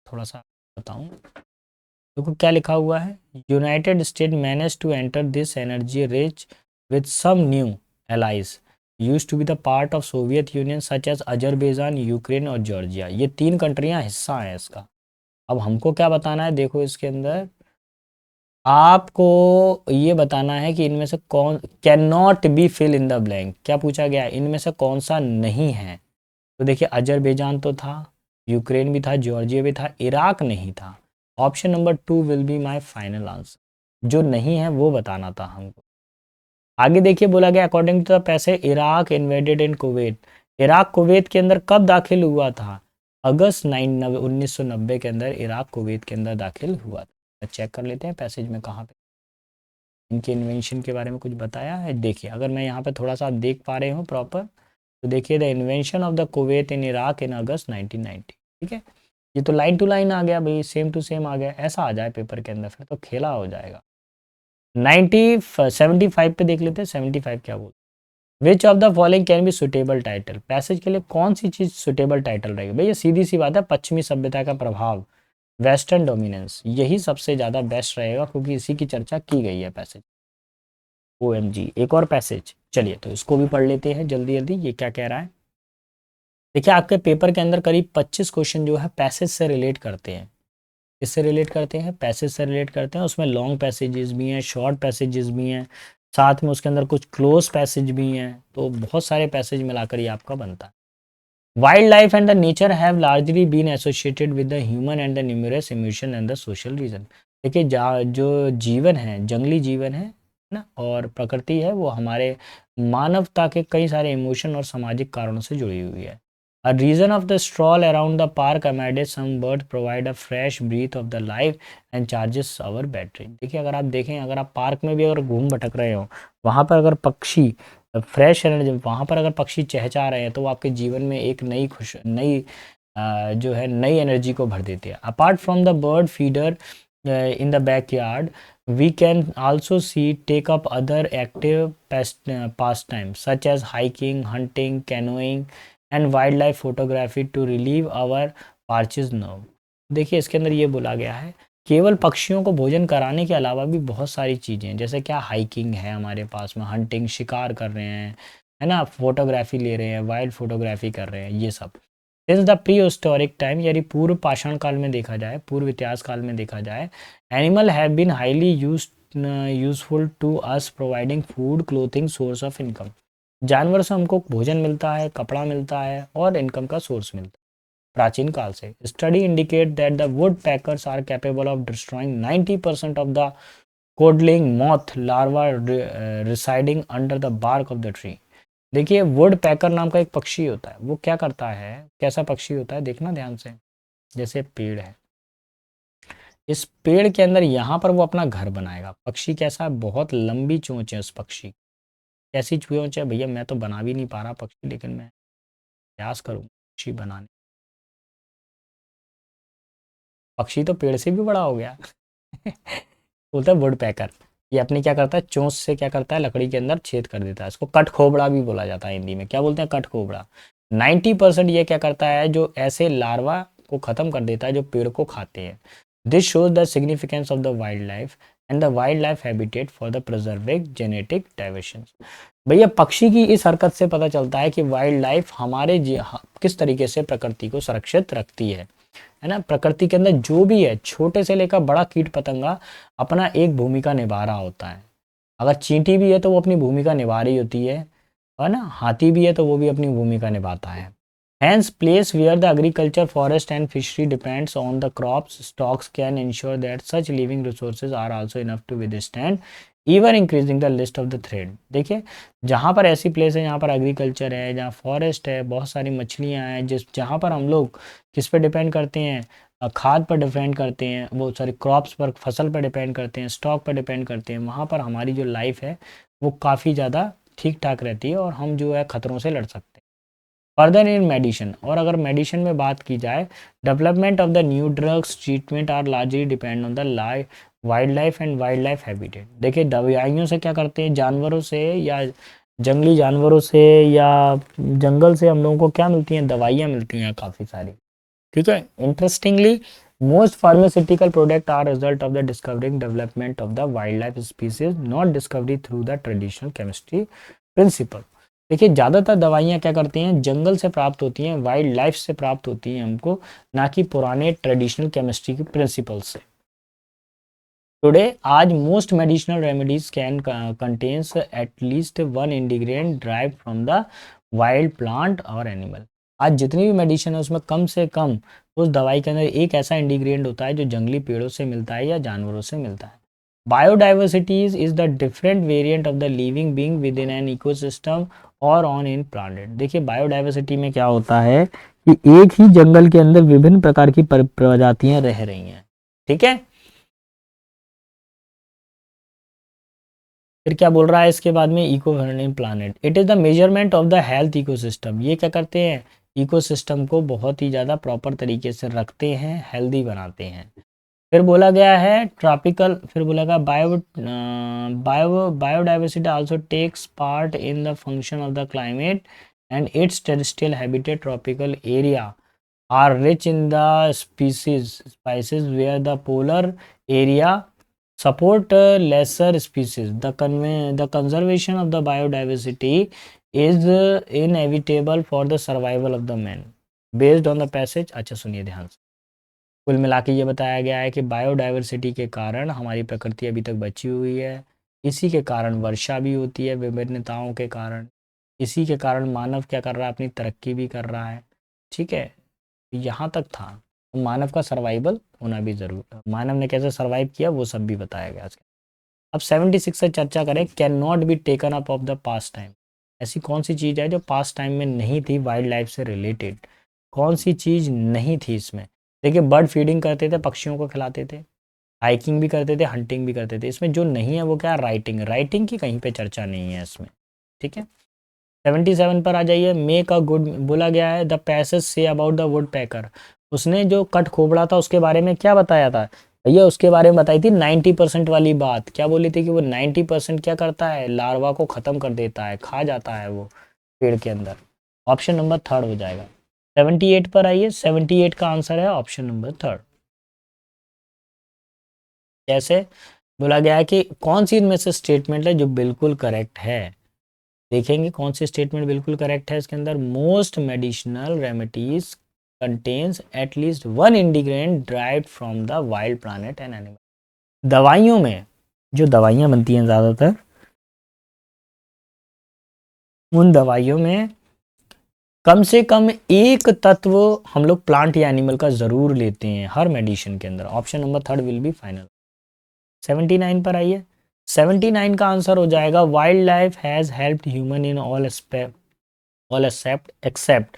थोड़ा सा बताऊं, देखो क्या लिखा हुआ है, United State manage to enter this energy rich with some new allies used to be the part of Soviet Union such as Azerbaijan, Ukraine और जॉर्जिया। ये 3 कंट्रियां हिस्सा हैं इसका। अब हमको क्या बताना है, देखो इसके अंदर आपको ये बताना है कि इनमें से कौन, can not be fill in the blank, क्या पूछा गया है, इनमें से कौन सा नहीं है। तो देखिए अजरबैजान तो था, यूक्रेन भी था, जॉर्जिया भी था, इराक नहीं था। Option number 2 will be my final answer. जो नहीं है वो बताना था हमको। आगे देखिए बोला गया अकॉर्डिंग टू द पैसे इराक इन्वेडेड इन कुवैत। इराक कुवैत के अंदर कब दाखिल हुआ था? अगस्त 1990 के अंदर इराक कुवैत के अंदर दाखिल हुआ था। चेक कर लेते हैं पैसेज में कहाँ पे इनके इन्वेंशन के बारे में कुछ बताया है। देखिए अगर मैं यहाँ पे थोड़ा सा आप देख पा रहे हो प्रॉपर, तो देखिए the invention of the Kuwait in Iraq in August 1990। ठीक है, ये तो लाइन टू लाइन आ गया भाई, सेम टू सेम आ गया। ऐसा आ जाए पेपर के अंदर फिर तो खेला हो जाएगा। 75 पे देख लेते हैं 75 क्या बोल। Which of the following can be suitable title, passage के लिए कौन सी चीज सुटेबल टाइटल रहेगी? भैया सीधी सी बात है, पश्चिमी सभ्यता का प्रभाव, वेस्टर्न डोमिनेंस, यही सबसे ज्यादा बेस्ट रहेगा क्योंकि इसी की चर्चा की गई है पैसेज। OMG, एक और पैसेज, चलिए तो इसको भी पढ़ लेते हैं जल्दी जल्दी, ये क्या कह रहा है। देखिए आपके पेपर के अंदर करीब 25 क्वेश्चन जो है पैसेज से रिलेट करते हैं। इससे रिलेट करते हैं, पैसेज से रिलेट करते हैं। उसमें लॉन्ग पैसेजेस भी हैं, शॉर्ट पैसेजेस भी हैं, साथ में उसके अंदर कुछ क्लोज पैसेज भी हैं। तो बहुत सारे पैसेज मिलाकर ये आपका बनता है। Wild life and the nature have largely been associated with the human and the numerous emotion and the social region. देखिए जो जीवन है, जंगली जीवन है ना, और प्रकृति है, वो हमारे मानवता के कई सारे इमोशन और सामाजिक कारणों से जुड़ी हुई है। A reason of the stroll around the park amidst some birds provide a fresh breath of the life and charges our battery। देखिए अगर आप देखें, अगर आप पार्क में भी अगर घूम भटक रहे हो, वहाँ पर अगर पक्षी फ्रेश एनर्जी, वहाँ पर अगर पक्षी चहचहा रहे हैं, तो वो आपके जीवन में एक नई जो है नई एनर्जी को भर देती है। Apart from the bird feeder in the backyard, we can also see take up other active pastimes such as hiking, hunting, canoeing and wildlife photography to relieve our parches nerve। देखिए इसके अंदर ये बोला गया है, केवल पक्षियों को भोजन कराने के अलावा भी बहुत सारी चीज़ें हैं, जैसे क्या हाइकिंग है हमारे पास में, हंटिंग शिकार कर रहे हैं, है ना, फोटोग्राफी ले रहे हैं, वाइल्ड फोटोग्राफी कर रहे हैं, ये सब। Since the pre historic time, यानी पूर्व पाषाण काल में देखा जाए, पूर्व इतिहास काल में देखा जाए, animal have been highly useful to us providing food, clothing, source of income. जानवर से हमको भोजन मिलता है, कपड़ा मिलता है और इनकम का सोर्स मिलता है प्राचीन काल से। Study indicate that the woodpeckers are capable of destroying 90% of the codling moth larva residing under the bark of the tree. देखिए वुड पैकर नाम का एक पक्षी होता है, वो क्या करता है, कैसा पक्षी होता है देखना ध्यान से। जैसे पेड़ है, इस पेड़ के अंदर यहाँ पर वो अपना घर बनाएगा। पक्षी कैसा, बहुत लंबी चोंच है उस पक्षी। कैसी चोंच है भैया, मैं तो बना भी नहीं पा रहा पक्षी, लेकिन मैं प्रयास करूँ पक्षी बनाने। पक्षी तो पेड़ से भी बड़ा हो गया। बोलता है वुड पैकर। ये अपनी क्या करता है, चोंच से क्या करता है, लकड़ी के अंदर छेद कर देता है। इसको कट खोबड़ा भी बोला जाता है हिंदी में। क्या बोलते हैं, कट खोबड़ा। 90% ये क्या करता है, जो ऐसे लार्वा को खत्म कर देता है जो पेड़ को खाते हैं। This shows the significance of the wild life and the wild life habitat for the preserving genetic diversion. भैया पक्षी की इस हरकत से पता चलता है कि वाइल्ड लाइफ हमारे किस तरीके से प्रकृति को सुरक्षित रखती है ना। प्रकृति के अंदर जो भी है, छोटे से लेकर बड़ा कीट पतंगा अपना एक भूमिका निभा रहा होता है। अगर चींटी भी है तो वो अपनी भूमिका निभा रही होती है, और ना हाथी भी है तो वो भी अपनी भूमिका निभाता है। Hence, place where the agriculture, forest and fishery depends on the crops stocks can ensure that such living resources are also enough to withstand even increasing the list of the threat। देखिए जहाँ पर ऐसी प्लेस है, जहाँ पर एग्रीकल्चर है, जहाँ फॉरेस्ट है, बहुत सारी मछलियाँ हैं, जहाँ पर हम लोग किस पे डिपेंड करते हैं, खाद पर डिपेंड करते हैं, वो सारी क्रॉप्स पर, फसल पर डिपेंड करते हैं, स्टॉक पर डिपेंड करते हैं, वहाँ पर हमारी जो लाइफ है वो काफ़ी ज़्यादा ठीक ठाक रहती है और हम जो है खतरों से लड़ सकते हैं। फर्दर इन मेडिसिन, और अगर मेडिसिन में बात की जाए, development of the new drugs treatment are largely depend on the wild life and wild life habitat. देखिए दवाइयों से क्या करते हैं, जानवरों से या जंगली जानवरों से या जंगल से हम लोगों को क्या मिलती हैं, दवाइयाँ मिलती हैं काफ़ी सारी। ठीक है, interestingly most pharmaceutical product are result of the discovering development of the wild life species, not discovery through the traditional chemistry principle. देखिए ज़्यादातर दवाइयाँ क्या करती हैं, जंगल से प्राप्त होती हैं, वाइल्ड लाइफ से प्राप्त होती हैं हमको, ना कि पुराने ट्रेडिशनल केमिस्ट्री के प्रिंसिपल्स से। टुडे आज most medicinal remedies can contains at least one ingredient drive from the wild plant और एनिमल। आज जितनी भी मेडिसिन है उसमें कम से कम उस दवाई के अंदर एक ऐसा इंग्रेडिएंट होता है जो जंगली पेड़ों से मिलता है या जानवरों से मिलता है। Biodiversities is the different variant of the living being with in an ecosystem और ऑन इन प्लानेट। देखिए बायोडाइवर्सिटी में क्या होता है कि एक ही जंगल के अंदर विभिन्न प्रकार की प्रजातियां रह रही हैं, ठीक है। फिर क्या बोल रहा है इसके बाद में, eco friendly planet, it is the measurement of the health ecosystem. ये क्या करते हैं, इकोसिस्टम को बहुत ही ज़्यादा प्रॉपर तरीके से रखते हैं, हेल्दी बनाते हैं। फिर बोला गया है ट्रॉपिकल, फिर बोला गया biodiversity also takes part in the function of the climate and its terrestrial habitat tropical area are rich in the spices where the polar area support lesser species. The conservation of the biodiversity is inevitable for the survival of the man. Based on the passage, अच्छा सुनिए ध्यान से, कुल मिला के ये बताया गया है कि बायोडाइवर्सिटी के कारण हमारी प्रकृति अभी तक बची हुई है, इसी के कारण वर्षा भी होती है विभिन्नताओं के कारण, इसी के कारण मानव क्या कर रहा है, अपनी तरक्की भी कर रहा है, ठीक है। यहाँ तक था, मानव का सर्वाइवल होना भी जरूर है, मानव ने कैसे सर्वाइव किया वो सब भी बताया गया आज। अब 76 से चर्चा करें, can not be taken up of the past time. ऐसी कौन सी चीज़ है जो पास्ट टाइम में नहीं थी वाइल्ड लाइफ से रिलेटेड, कौन सी चीज़ नहीं थी इसमें। देखिए बर्ड फीडिंग करते थे, पक्षियों को खिलाते थे, हाइकिंग भी करते थे, हंटिंग भी करते थे। इसमें जो नहीं है वो क्या, राइटिंग, राइटिंग की कहीं पे चर्चा नहीं है इसमें, ठीक है। 77 पर आ जाइए, मेक अ गुड, बोला गया है द पैसेज से अबाउट द वुड पैकर। उसने जो कट खोबड़ा था उसके बारे में क्या बताया था भैया, उसके बारे में बताई थी 90% वाली बात। क्या बोली थी कि वो 90% क्या करता है, लार्वा को खत्म कर देता है, खा जाता है वो पेड़ के अंदर। ऑप्शन नंबर थर्ड हो जाएगा। 78 पर आइए, 78 का आंसर है ऑप्शन नंबर थर्ड। कैसे, बोला गया है कि कौन सी इनमें से स्टेटमेंट है जो बिल्कुल करेक्ट है। देखेंगे कौन सी स्टेटमेंट बिल्कुल करेक्ट है इसके अंदर। Most medicinal remedies contains at least one ingredient derived from the wild planet and animal. दवाइयों में जो दवाइयाँ बनती हैं ज़्यादातर, उन दवाइयों में कम से कम एक तत्व हम लोग प्लांट या एनिमल का ज़रूर लेते हैं हर मेडिसिन के अंदर। Option number third will be final. 79 पर आइए, 79 का आंसर हो जाएगा wild life has helped human in all except.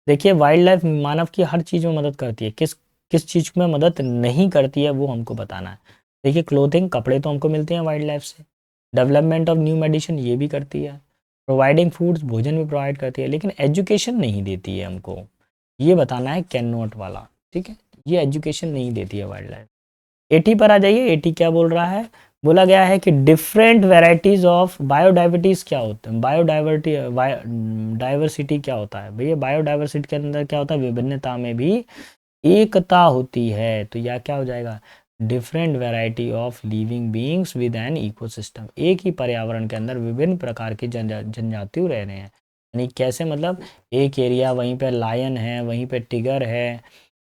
देखिए वाइल्ड लाइफ मानव की हर चीज़ में मदद करती है, किस किस चीज़ में मदद नहीं करती है वो हमको बताना है। देखिए क्लोथिंग, कपड़े तो हमको मिलते हैं वाइल्ड लाइफ से, डेवलपमेंट ऑफ न्यू मेडिसिन ये भी करती है, प्रोवाइडिंग फूड्स, भोजन भी प्रोवाइड करती है, लेकिन एजुकेशन नहीं देती है हमको, ये बताना है कैन नॉट वाला, ठीक है। ये एजुकेशन नहीं देती है वाइल्ड लाइफ। 80 पर आ जाइए, 80 क्या बोल रहा है, बोला गया है कि डिफरेंट वेराइटीज ऑफ बायोडाइवर्सिटीज क्या होते हैं, डाइवर्सिटी क्या होता है भैया, बायोडाइवर्सिटी के अंदर क्या होता है, विभिन्नता में भी एकता होती है। तो यह क्या हो जाएगा, different variety of living beings with an ecosystem. एक ही पर्यावरण के अंदर विभिन्न प्रकार के जनजातियों रह रहे हैं, यानी कैसे, मतलब एक एरिया वहीं पे लायन है, वहीं पे टिगर है,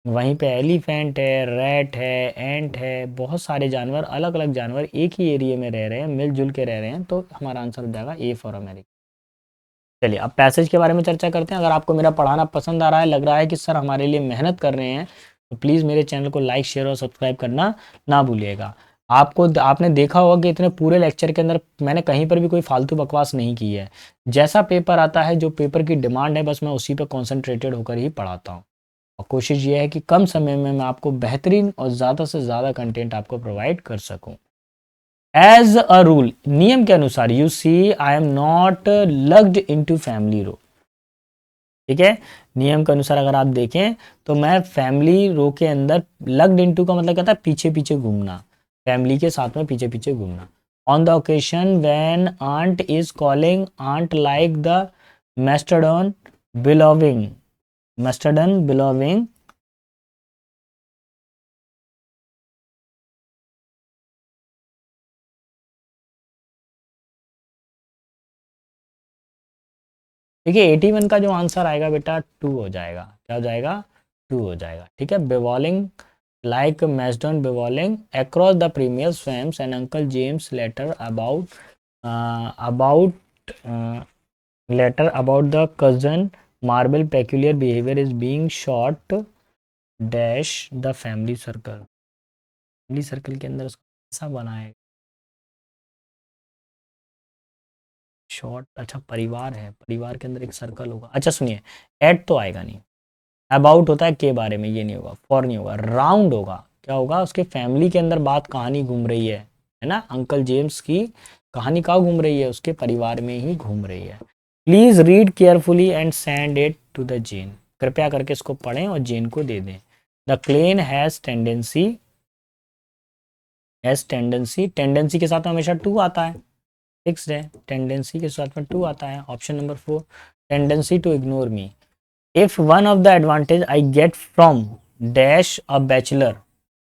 वहीं पे एलिफेंट है, रैट है, एंट है, बहुत सारे जानवर, अलग अलग जानवर एक ही एरिया में रह रहे हैं, मिलजुल के रह रहे हैं। तो हमारा आंसर हो जाएगा ए फॉर अमेरिका। चलिए अब पैसेज के बारे में चर्चा करते हैं। अगर आपको मेरा पढ़ाना पसंद आ रहा है, लग रहा है कि सर हमारे लिए मेहनत कर रहे हैं, तो प्लीज़ मेरे चैनल को लाइक, शेयर और सब्सक्राइब करना ना भूलिएगा। आपने देखा होगा कि इतने पूरे लेक्चर के अंदर मैंने कहीं पर भी कोई फालतू बकवास नहीं की है। जैसा पेपर आता है, जो पेपर की डिमांड है, बस मैं उसी पर कॉन्सेंट्रेटेड होकर ही पढ़ाता हूँ। और कोशिश ये है कि कम समय में मैं आपको बेहतरीन और ज़्यादा से ज़्यादा कंटेंट आपको प्रोवाइड कर सकूं। एज अ रूल, नियम के अनुसार, you see I am not lugged into family row, ठीक है। नियम के अनुसार अगर आप देखें तो मैं फैमिली रो के अंदर, लग्ड इनटू का मतलब कहता है पीछे पीछे घूमना, फैमिली के साथ में पीछे पीछे घूमना। On the occasion when aunt is calling aunt like the mastodon bellowing, mastodon bellowing, देखिए 81 का जो आंसर आएगा बेटा 2 हो जाएगा। क्या हो जाएगा, 2 हो जाएगा, ठीक है। Bellowing like mastodon bellowing across the premier swamps and uncle James letter about letter about the cousin Marble peculiar behaviour is being shot dash the family circle. Family circle के अंदर उसको ऐसा बनाएगा, शॉर्ट, अच्छा परिवार है, परिवार के अंदर एक सर्कल होगा। अच्छा सुनिए, एट तो आएगा नहीं, अबाउट होता है के बारे में, ये नहीं होगा, फॉर नहीं होगा, राउंड होगा। क्या होगा, उसके फैमिली के अंदर बात कहानी घूम रही है ना, अंकल जेम्स की कहानी कहाँ घूम रही है, उसके परिवार में ही घूम रही है। Please read carefully and send it to the Jane, कृपया करके इसको पढ़ें और जेन को दे दें। The clan has tendency, tendency के साथ हमेशा टू आता है, फिक्स्ड है, टेंडेंसी के साथ में टू आता है। Option number 4, tendency to ignore me. If one of the advantage I get from dash a bachelor,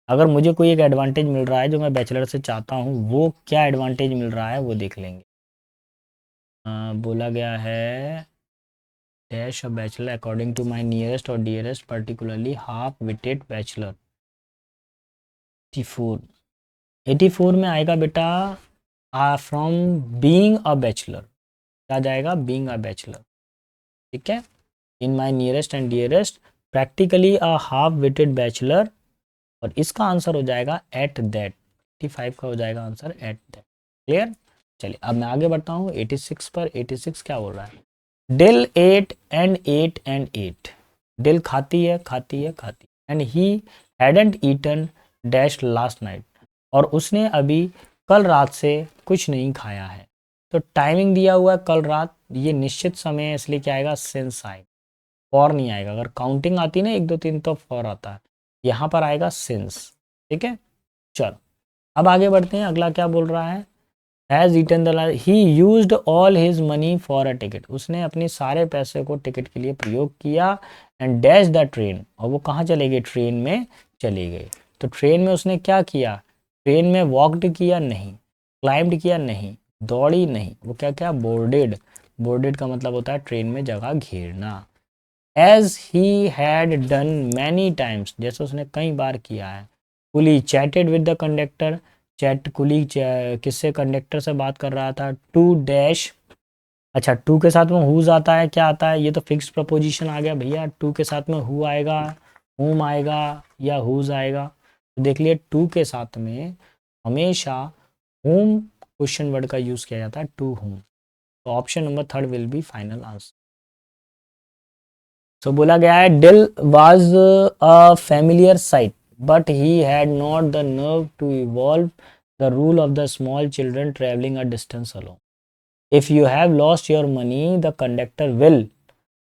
अगर मुझे कोई एक एडवांटेज मिल रहा है जो मैं बैचलर से चाहता हूँ, वो क्या एडवांटेज मिल रहा है वो देख लेंगे। बोला गया है dash a bachelor according to my nearest और dearest particularly half witted bachelor. 84, 84 में आएगा बेटा फ्रॉम बीइंग अ बैचलर, क्या जाएगा, बीइंग अ बैचलर। ठीक है, in my nearest and dearest practically a half witted bachelor, और इसका आंसर हो जाएगा एट दैट, 85 का हो जाएगा आंसर एट दैट। क्लियर। चलिए अब मैं आगे बढ़ता हूँ 86 पर। 86 क्या बोल रहा है, Dill ate and ate and ate, Dill खाती है खाती है खाती है, and he hadn't eaten dash last night, और उसने अभी कल रात से कुछ नहीं खाया है। तो टाइमिंग दिया हुआ है कल रात, ये निश्चित समय है, इसलिए क्या आएगा, सिंस आएगा, फॉर नहीं आएगा। अगर काउंटिंग आती ना 1 2 3 तो फॉर आता है, यहाँ पर आएगा सिंस। ठीक है, चलो अब आगे बढ़ते हैं। अगला क्या बोल रहा है, has eaten the, he used all his money for a ticket, उसने अपने सारे पैसे को टिकट के लिए प्रयोग किया, एंड डैश द ट्रेन, और वो कहाँ चले गए, ट्रेन में चले गए। तो ट्रेन में उसने क्या किया, ट्रेन में वॉकड किया नहीं, क्लाइंब्ड किया नहीं, दौड़ी नहीं, वो क्या क्या, बोर्डेड, बोर्डेड का मतलब होता है ट्रेन में जगह घेरना। As he had done many times, जैसे उसने कई बार किया है। Coolie chatted with the conductor, chat coolie किससे, कंडक्टर से बात कर रहा था। टू डैश, अच्छा टू के साथ में हुज आता है, क्या आता है, ये तो फिक्स्ड प्रपोजिशन आ गया भैया, टू के साथ में हु आएगा, हुम आएगा या हुज आएगा। तो देख लिए टू के साथ में हमेशा हुम क्वेश्चन वर्ड का यूज किया जाता है, टू हुम। तो option number 3 will be final answer. So बोला गया है Dill was a familiar sight, but he had not the nerve to evolve the rule of the small children travelling a distance alone. If you have lost your money the conductor will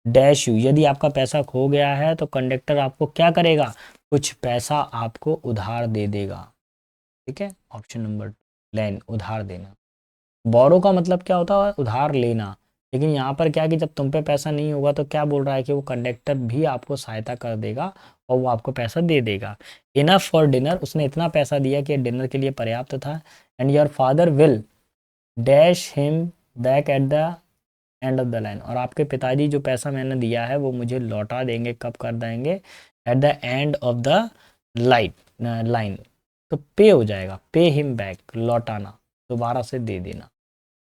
dash you, यदि आपका पैसा खो गया है तो कंडक्टर आपको क्या करेगा, कुछ पैसा आपको उधार दे देगा। ठीक है, ऑप्शन नंबर लेन, उधार देना। बोरो का मतलब क्या होता है, उधार लेना, लेकिन यहाँ पर क्या है कि जब तुम पे पैसा नहीं होगा तो क्या बोल रहा है कि वो कंडक्टर भी आपको सहायता कर देगा और वो आपको पैसा दे देगा। इनफ फॉर डिनर, उसने इतना पैसा दिया कि डिनर के लिए पर्याप्त था। And your father will dash him back at the end of the line, और आपके पिताजी जो पैसा मैंने दिया है वो मुझे लौटा देंगे, कब कर देंगे, at the end of the light line. तो पे हो जाएगा, पे हिम बैक, लौटाना, दोबारा से दे देना।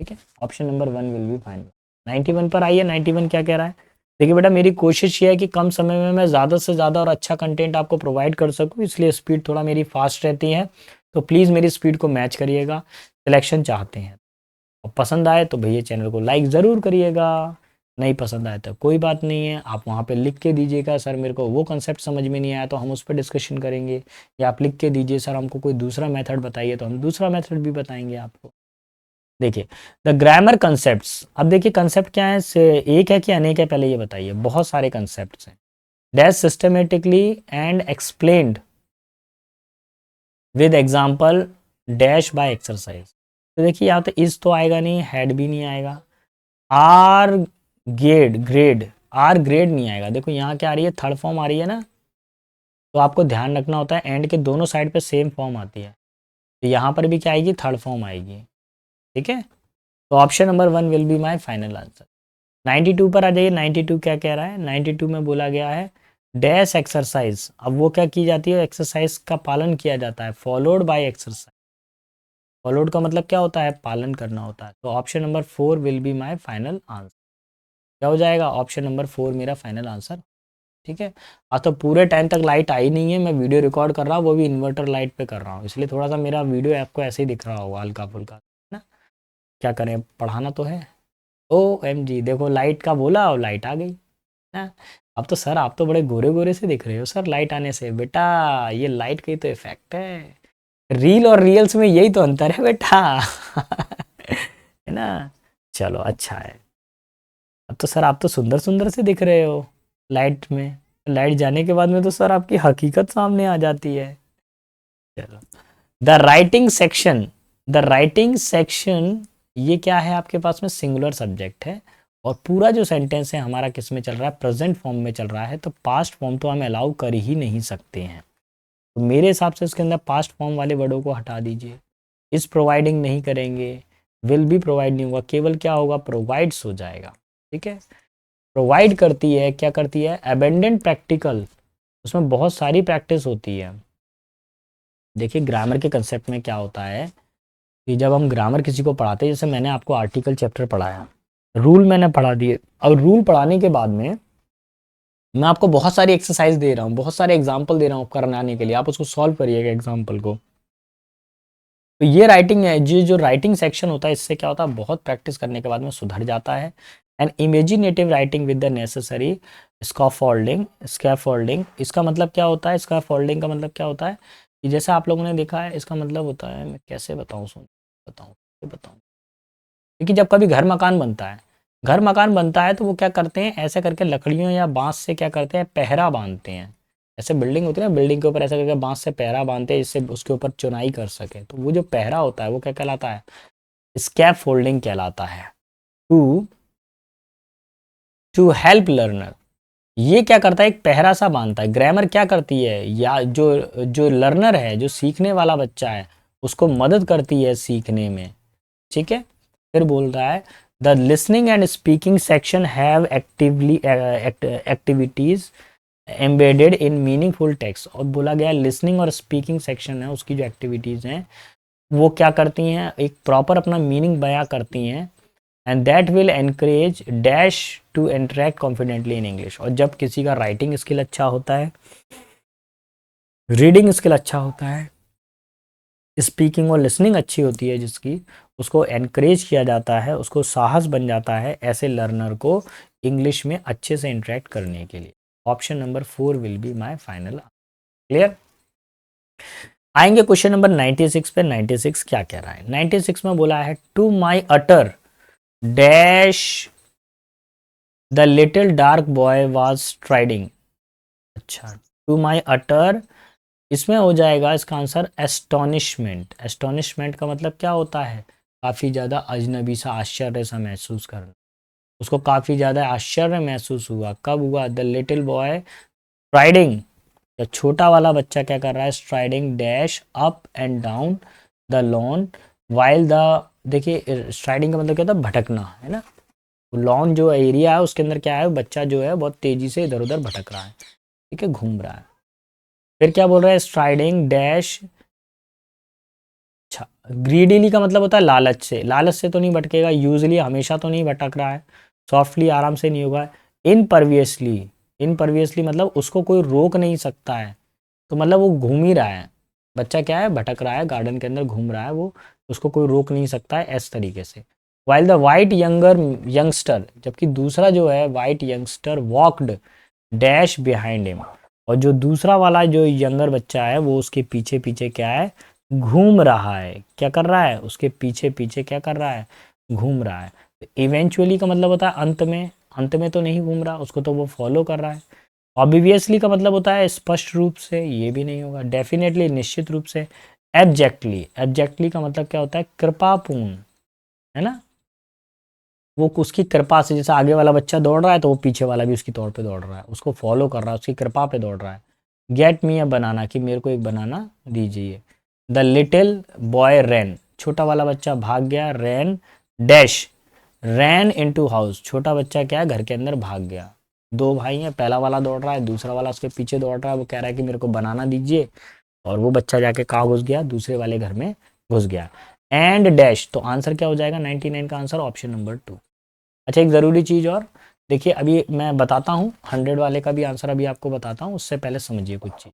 ठीक है, option number 1 will be final. 91 पर आइए, 91 क्या कह रहा है, देखिए बेटा मेरी कोशिश ये है कि कम समय में मैं ज़्यादा से ज़्यादा और अच्छा कंटेंट आपको प्रोवाइड कर सकूँ, इसलिए स्पीड थोड़ा मेरी फास्ट रहती है, तो प्लीज़ मेरी स्पीड को मैच करिएगा। सिलेक्शन चाहते हैं और पसंद आए तो भैया चैनल को लाइक ज़रूर करिएगा, नहीं पसंद आए तो कोई बात नहीं है, आप वहाँ पे लिख के दीजिएगा सर मेरे को वो कंसेप्ट समझ में नहीं आया तो हम उस पर डिस्कशन करेंगे, या आप लिख के दीजिए सर हमको कोई दूसरा मेथड बताइए तो हम दूसरा मेथड भी बताएंगे आपको। देखिए द ग्रामर कंसेप्ट्स, अब देखिए कंसेप्ट क्या है, एक है कि अनेक है, पहले ये बताइए, बहुत सारे कंसेप्ट हैं। Dash systematically and explained with example dash by exercise. तो देखिए यहाँ तो इस तो आएगा नहीं, हेड भी नहीं आएगा, are grade, grade are grade नहीं आएगा। देखो यहाँ क्या आ रही है, थर्ड फॉर्म आ रही है ना, तो आपको ध्यान रखना होता है एंड के दोनों साइड पे सेम फॉर्म आती है, तो यहाँ पर भी क्या आएगी, थर्ड फॉर्म आएगी। ठीक है, तो option number 1 will be my final answer. 92 पर आ जाइए, 92 क्या कह रहा है, 92 में बोला गया है डैश एक्सरसाइज, अब वो क्या की जाती है, एक्सरसाइज का पालन किया जाता है, फॉलोड बाय एक्सरसाइज। फॉलोड का मतलब क्या होता है, पालन करना होता है। तो option number 4 will be my final answer. क्या हो जाएगा, ऑप्शन नंबर 4 मेरा फाइनल आंसर। ठीक है, आज तो पूरे टाइम तक लाइट आई नहीं है, मैं वीडियो रिकॉर्ड कर रहा हूँ वो भी इन्वर्टर लाइट पे कर रहा हूँ, इसलिए थोड़ा सा मेरा वीडियो आपको ऐसे ही दिख रहा होगा हल्का फुल्का, है ना, क्या करें, पढ़ाना तो है। OMG, देखो लाइट का बोला और लाइट आ गई ना। अब तो सर आप तो बड़े गोरे गोरे से दिख रहे हो सर लाइट आने से। बेटा ये लाइट का ही तो इफेक्ट है। रील और रियल्स में यही तो अंतर है बेटा। है ना। चलो अच्छा है। अब तो सर आप तो सुंदर सुंदर से दिख रहे हो लाइट में। लाइट जाने के बाद में तो सर आपकी हकीकत सामने आ जाती है। चलो, the writing section, the writing section ये क्या है आपके पास में, सिंगुलर सब्जेक्ट है। और पूरा जो सेंटेंस है हमारा किस में चल रहा है, प्रेजेंट फॉर्म में चल रहा है। तो पास्ट फॉर्म तो हम अलाउ कर ही नहीं सकते हैं। तो मेरे हिसाब से इसके अंदर पास्ट फॉर्म वाले वर्डों को हटा दीजिए। इस प्रोवाइडिंग नहीं करेंगे, विल भी प्रोवाइड नहीं होगा, केवल क्या होगा, प्रोवाइड्स हो जाएगा। ठीक है, प्रोवाइड करती है, क्या करती है, अबेंडेंट प्रैक्टिकल, उसमें बहुत सारी प्रैक्टिस होती है। देखिए ग्रामर के कंसेप्ट में क्या होता है कि जब हम ग्रामर किसी को पढ़ाते हैं, जैसे मैंने आपको आर्टिकल चैप्टर पढ़ाया, रूल मैंने पढ़ा दिए। अब रूल पढ़ाने के बाद में मैं आपको बहुत सारी एक्सरसाइज दे रहा हूँ, बहुत सारे एग्जाम्पल दे रहा हूँ करने के लिए, आप उसको सॉल्व करिएगा एग्जाम्पल को। तो ये राइटिंग है, जो राइटिंग सेक्शन होता है, इससे क्या होता है, बहुत प्रैक्टिस करने के बाद में सुधर जाता है। And imaginative writing with the necessary scaffolding, इसका मतलब क्या होता है, स्कैफोल्डिंग का मतलब क्या होता है कि जैसे आप लोगों ने देखा है, इसका मतलब होता है, मैं कैसे बताऊँ, सुन बताऊँ कैसे बताऊँ। क्योंकि जब कभी घर मकान बनता है, घर मकान बनता है तो वो क्या करते हैं, ऐसे करके लकड़ियों या बांस से क्या करते हैं, पहरा बांधते हैं। ऐसे बिल्डिंग होती है ना, बिल्डिंग के ऊपर ऐसा करके बांस से पहरा बांधते हैं, जिससे उसके ऊपर चुनाई कर सके। तो वो जो पहरा होता है वो क्या कहलाता है, स्कैप फोल्डिंग कहलाता है। टू टू हेल्प लर्नर, ये क्या करता है, एक पहरा सा बांधता है। ग्रामर क्या करती है, या जो जो लर्नर है, जो सीखने वाला बच्चा है, उसको मदद करती है सीखने में। ठीक है, फिर बोल रहा है the listening and speaking section have actively activities embedded in meaningful text. और बोला गया लिसनिंग और स्पीकिंग सेक्शन है, उसकी जो एक्टिविटीज़ हैं वो क्या करती हैं, एक प्रॉपर अपना मीनिंग बयां करती हैं। And that will encourage dash to interact confidently in English. और जब किसी का राइटिंग स्किल अच्छा होता है, रीडिंग स्किल अच्छा होता है, स्पीकिंग और लिसनिंग अच्छी होती है जिसकी, उसको एनकरेज किया जाता है, उसको साहस बन जाता है ऐसे लर्नर को इंग्लिश में अच्छे से इंटरेक्ट करने के लिए। Option number 4 will be my final. Clear. आएंगे क्वेश्चन नंबर 96 पे। 96 क्या कह रहा है, 96 में बोला है to my utter dash the little dark boy was striding. अच्छा, टू माई अटर, इसमें हो जाएगा इसका आंसर एस्टोनिशमेंट। एस्टोनिशमेंट का मतलब क्या होता है, काफ़ी ज़्यादा अजनबी सा, आश्चर्य सा महसूस करना। उसको काफ़ी ज़्यादा आश्चर्य महसूस हुआ, कब हुआ, द लिटिल बॉय स्ट्राइडिंग, या छोटा वाला बच्चा क्या कर रहा है, striding dash up and down the lawn while the, देखिए स्ट्राइडिंग का मतलब क्या होता है, भटकना, है ना। लॉन जो एरिया है उसके अंदर क्या है, बच्चा जो है बहुत तेज़ी से इधर उधर भटक रहा है, ठीक है, घूम रहा है। फिर क्या बोल रहा है, स्ट्राइडिंग डैश, अच्छा, ग्रीडीली का मतलब होता है लालच से। लालच से तो नहीं भटकेगा, यूजली हमेशा तो नहीं भटक रहा है, सॉफ्टली आराम से नहीं होगा। इनपरवियसली, इनपरवियसली मतलब उसको कोई रोक नहीं सकता है, तो मतलब वो घूम ही रहा है। बच्चा क्या है, भटक रहा है, गार्डन के अंदर घूम रहा है, वो उसको कोई रोक नहीं सकता है, इस तरीके से। While the white younger youngster, जबकि दूसरा जो है white youngster walked dash behind him, और जो दूसरा वाला जो यंगर बच्चा है वो उसके पीछे पीछे क्या है, घूम रहा है। क्या कर रहा है, उसके पीछे पीछे क्या कर रहा है, घूम रहा है। इवेंचुअली का मतलब होता है अंत में, अंत में तो नहीं घूम रहा, उसको तो वो फॉलो कर रहा है। ऑब्वियसली का मतलब होता है स्पष्ट रूप से, ये भी नहीं होगा। डेफिनेटली निश्चित रूप से। एब्जेक्टली, एब्जेक्टली का मतलब क्या होता है, कृपापूर्ण, है ना। वो उसकी कृपा से, जैसे आगे वाला बच्चा दौड़ रहा है तो वो पीछे वाला भी उसकी तौर पे दौड़ रहा है, उसको फॉलो कर रहा है, उसकी कृपा पे दौड़ रहा है। गेट मी अ बनाना, कि मेरे को एक बनाना दीजिए। द लिटिल बॉय रैन, छोटा वाला बच्चा भाग गया, रैन डैश रैन इनटू हाउस, छोटा बच्चा क्या है, घर के अंदर भाग गया। दो भाई हैं, पहला वाला दौड़ रहा है, दूसरा वाला उसके पीछे दौड़ रहा है, वो कह रहा है कि मेरे को बनाना दीजिए, और वो बच्चा जाके कहाँ घुस गया, दूसरे वाले घर में घुस गया। एंड डैश, तो आंसर क्या हो जाएगा, 99 का आंसर ऑप्शन नंबर 2। अच्छा, एक ज़रूरी चीज़ और, देखिए अभी मैं बताता हूँ 100 वाले का भी आंसर अभी आपको बताता हूँ, उससे पहले समझिए कुछ चीज़।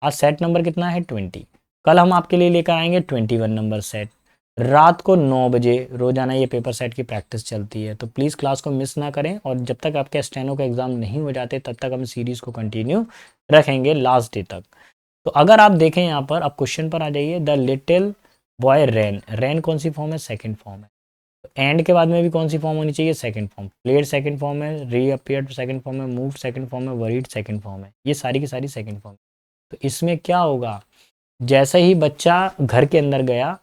आज सेट नंबर कितना है, 20। कल हम आपके लिए लेकर आएंगे 21 नंबर सेट। रात को 9 बजे रोजाना ये पेपर सेट की प्रैक्टिस चलती है। तो प्लीज़ क्लास को मिस ना करें, और जब तक आपके स्टेनो का एग्ज़ाम नहीं हो जाते तब तक हम सीरीज़ को कंटिन्यू रखेंगे लास्ट डे तक। तो अगर आप देखें यहाँ पर, अब क्वेश्चन पर आ जाइए। द लिटिल बॉय रैन, रैन कौन सी फॉर्म है? सेकंड फॉर्म है। तो एंड के बाद में भी कौन सी फॉर्म होनी चाहिए? Second form. Played second form है, रीअपियर्ड सेकंड फॉर्म है, मूव सेकंड फॉर्म है, वरीड सेकंड फॉर्म है। ये सारी की सारी सेकंड फॉर्म। तो इसमें क्या होगा, जैसे ही बच्चा घर के अंदर गया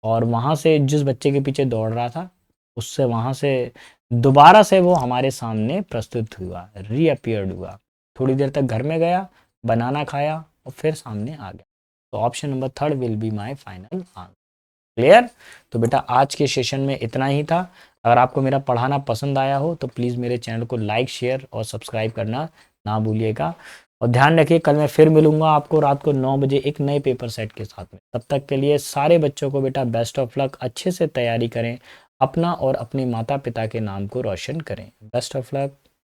और वहाँ से जिस बच्चे के पीछे दौड़ रहा था, उससे वहाँ से दोबारा से वो हमारे सामने प्रस्तुत हुआ, रीअपियर्ड हुआ। थोड़ी देर तक घर में गया, बनाना खाया और फिर सामने आ गया। तो option number third will be my final answer. Clear? तो बेटा आज के सेशन में इतना ही था। अगर आपको मेरा पढ़ाना पसंद आया हो तो प्लीज़ मेरे चैनल को लाइक, शेयर और सब्सक्राइब करना ना भूलिएगा। और ध्यान रखिए, कल मैं फिर मिलूंगा आपको रात को 9 बजे एक नए पेपर सेट के साथ में। तब तक के लिए सारे बच्चों को बेटा बेस्ट ऑफ लक, अच्छे से तैयारी करें, अपना और अपने माता पिता के नाम को रोशन करें। Best of luck.